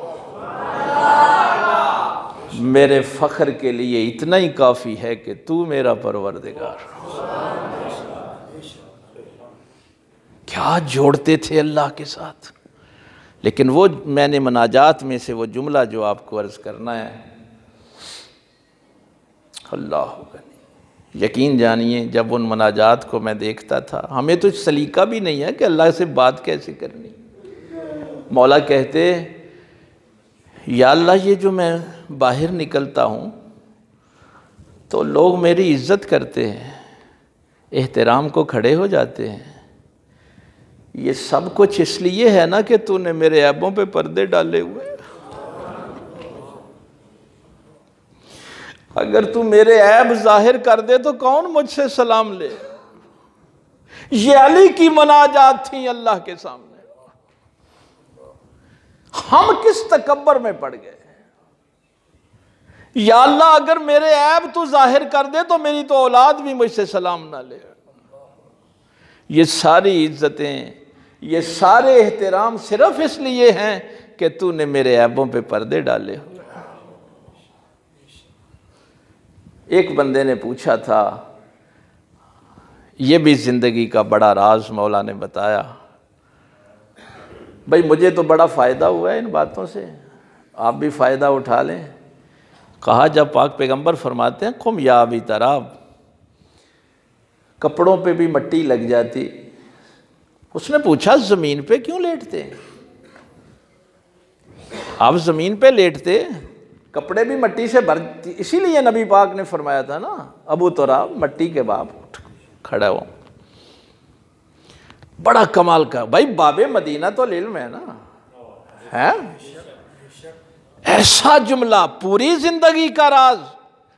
मेरे फ़ख्र के लिए इतना ही काफ़ी है कि तू मेरा परवरदिगार। क्या जोड़ते थे अल्लाह के साथ। लेकिन वो मैंने मनाजात में से वो जुमला जो आपको अर्ज़ करना है, अल्लाह गनी, यकीन जानिए जब उन मनाजात को मैं देखता था, हमें तो सलीका भी नहीं है कि अल्लाह से बात कैसे करनी। मौला कहते, या अल्लाह ये जो मैं बाहर निकलता हूँ तो लोग मेरी इज़्ज़त करते हैं, एहतराम को खड़े हो जाते हैं, ये सब कुछ इसलिए है ना कि तूने मेरे ऐबों पे पर्दे डाले हुए। अगर तू मेरे ऐब जाहिर कर दे तो कौन मुझसे सलाम ले। ये अली की मनाजात थी अल्लाह के सामने। हम किस तकब्बर में पड़ गए। या अल्लाह अगर मेरे ऐब तू जाहिर कर दे तो मेरी तो औलाद भी मुझसे सलाम ना ले। ये सारी इज्जतें, ये सारे एहतराम सिर्फ इसलिए हैं कि तूने मेरे ऐबों पे पर्दे डाले हुए। एक बंदे ने पूछा था, ये भी ज़िंदगी का बड़ा राज मौला ने बताया, भाई मुझे तो बड़ा फ़ायदा हुआ है इन बातों से, आप भी फ़ायदा उठा लें। कहा, जब पाक पैगंबर फरमाते हैं कुम या अबी तराब, कपड़ों पे भी मट्टी लग जाती। उसने पूछा, ज़मीन पे क्यों लेटते हैं आप? ज़मीन पे लेटते, कपड़े भी मट्टी से भर, इसीलिए नबी पाक ने फरमाया था ना, अबू तराब मट्टी के बाप खड़ा हो। बड़ा कमाल का, भाई बाबे मदीना तो इल्म है ना, है ऐसा जुमला पूरी जिंदगी का राज।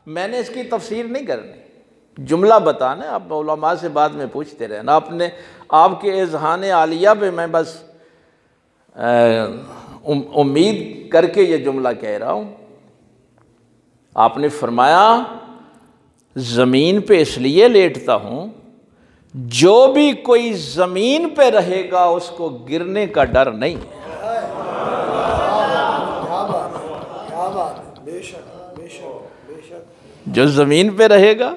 मैंने इसकी तफसीर नहीं करनी, जुमला बताना, आप उलमा से बाद में पूछते रहना। आपने आपके इज़हान आलिया पे मैं बस उम्मीद करके ये जुमला कह रहा हूँ। आपने फरमाया, ज़मीन पे इसलिए लेटता हूँ, जो भी कोई ज़मीन पे रहेगा उसको गिरने का डर नहीं है। जो ज़मीन पे रहेगा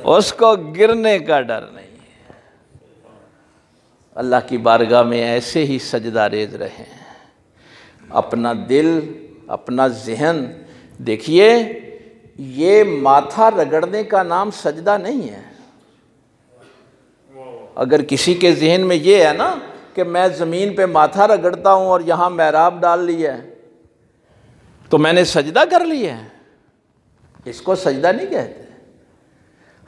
उसको गिरने का डर नहीं है। अल्लाह की बारगाह में ऐसे ही सजदा रेज़ रहें। अपना दिल, अपना ज़हन देखिए, ये माथा रगड़ने का नाम सजदा नहीं है। अगर किसी के जहन में ये है ना कि मैं ज़मीन पे माथा रगड़ता हूँ और यहाँ महराब डाल लिया है तो मैंने सजदा कर लिया है, इसको सजदा नहीं कहते।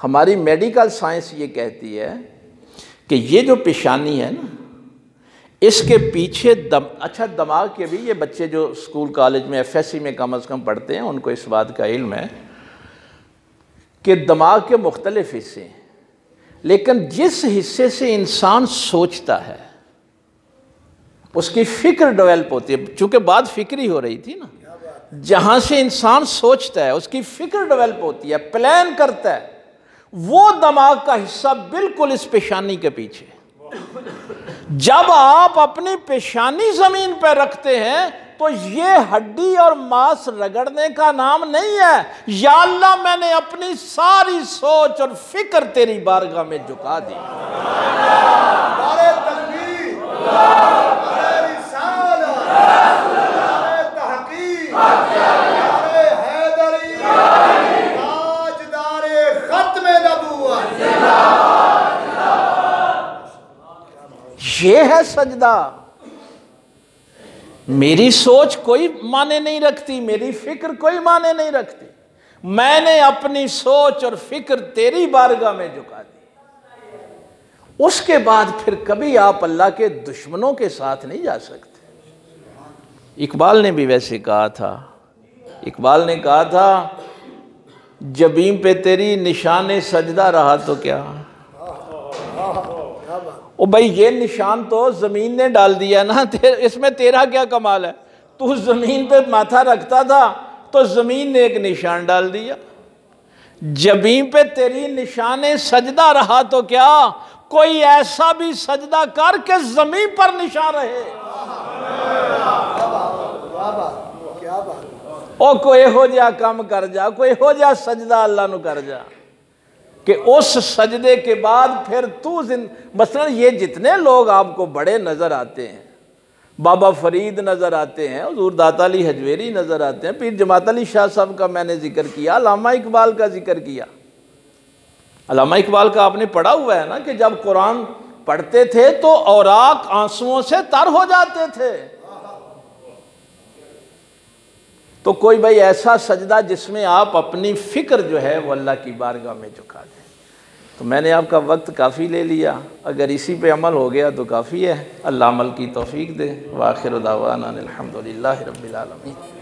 हमारी मेडिकल साइंस ये कहती है कि ये जो पेशानी है ना, इसके पीछे अच्छा दिमाग के भी, ये बच्चे जो स्कूल कॉलेज में एफएससी में कम से कम पढ़ते हैं उनको इस बात का इल्म है कि दिमाग के मुख्तलिफ हिस्से हैं, लेकिन जिस हिस्से से इंसान सोचता है उसकी फ़िक्र डेवलप होती है। चूँकि बात फ़िक्री हो रही थी ना, जहाँ से इंसान सोचता है उसकी फ़िक्र डेवलप होती है, प्लान करता है, वो दिमाग का हिस्सा बिल्कुल इस पेशानी के पीछे। जब आप अपनी पेशानी ज़मीन पर रखते हैं तो ये हड्डी और मांस रगड़ने का नाम नहीं है। या अल्लाह, मैंने अपनी सारी सोच और फिक्र तेरी बारगाह में झुका दी। ये है सजदा। मेरी सोच कोई माने नहीं रखती, मेरी फिक्र कोई माने नहीं रखती, मैंने अपनी सोच और फिक्र तेरी बारगाह में झुका दी। उसके बाद फिर कभी आप अल्लाह के दुश्मनों के साथ नहीं जा सकते। इकबाल ने भी वैसे कहा था। इकबाल ने कहा था, जबीं पे तेरी निशान सजदा रहा तो क्या। ओ भाई, ये निशान तो ज़मीन ने डाल दिया ना, इसमें तेरा क्या कमाल है। तू ज़मीन पे माथा रखता था तो ज़मीन ने एक निशान डाल दिया। जबीं पे तेरी निशान सजदा रहा तो क्या, कोई ऐसा भी सजदा कर के ज़मीन पर निशान रहे। ओ कोई हो जा काम कर जा, कोई हो जा सजदा अल्लाह नु कर जा कि उस सजदे के बाद फिर तू मसलन ये जितने लोग आपको बड़े नज़र आते हैं, बाबा फरीद नज़र आते हैं, हुज़ूर दाता अली हजवेरी नज़र आते हैं, पीर जमात अली शाह साहब का मैंने जिक्र किया, अल्लामा इकबाल का जिक्र किया। अल्लामा इकबाल का आपने पढ़ा हुआ है ना कि जब कुरान पढ़ते थे तो औराक आंसुओं से तर हो जाते थे। तो कोई भाई ऐसा सजदा जिसमें आप अपनी फ़िक्र जो है वो अल्लाह की बारगाह में झुका दें। तो मैंने आपका वक्त काफ़ी ले लिया, अगर इसी पे अमल हो गया तो काफ़ी है। अल्लाह अमल की तौफीक दे। व आखिर दावाना अनिल हम्दुलिल्लाहि रब्बिल आलमीन।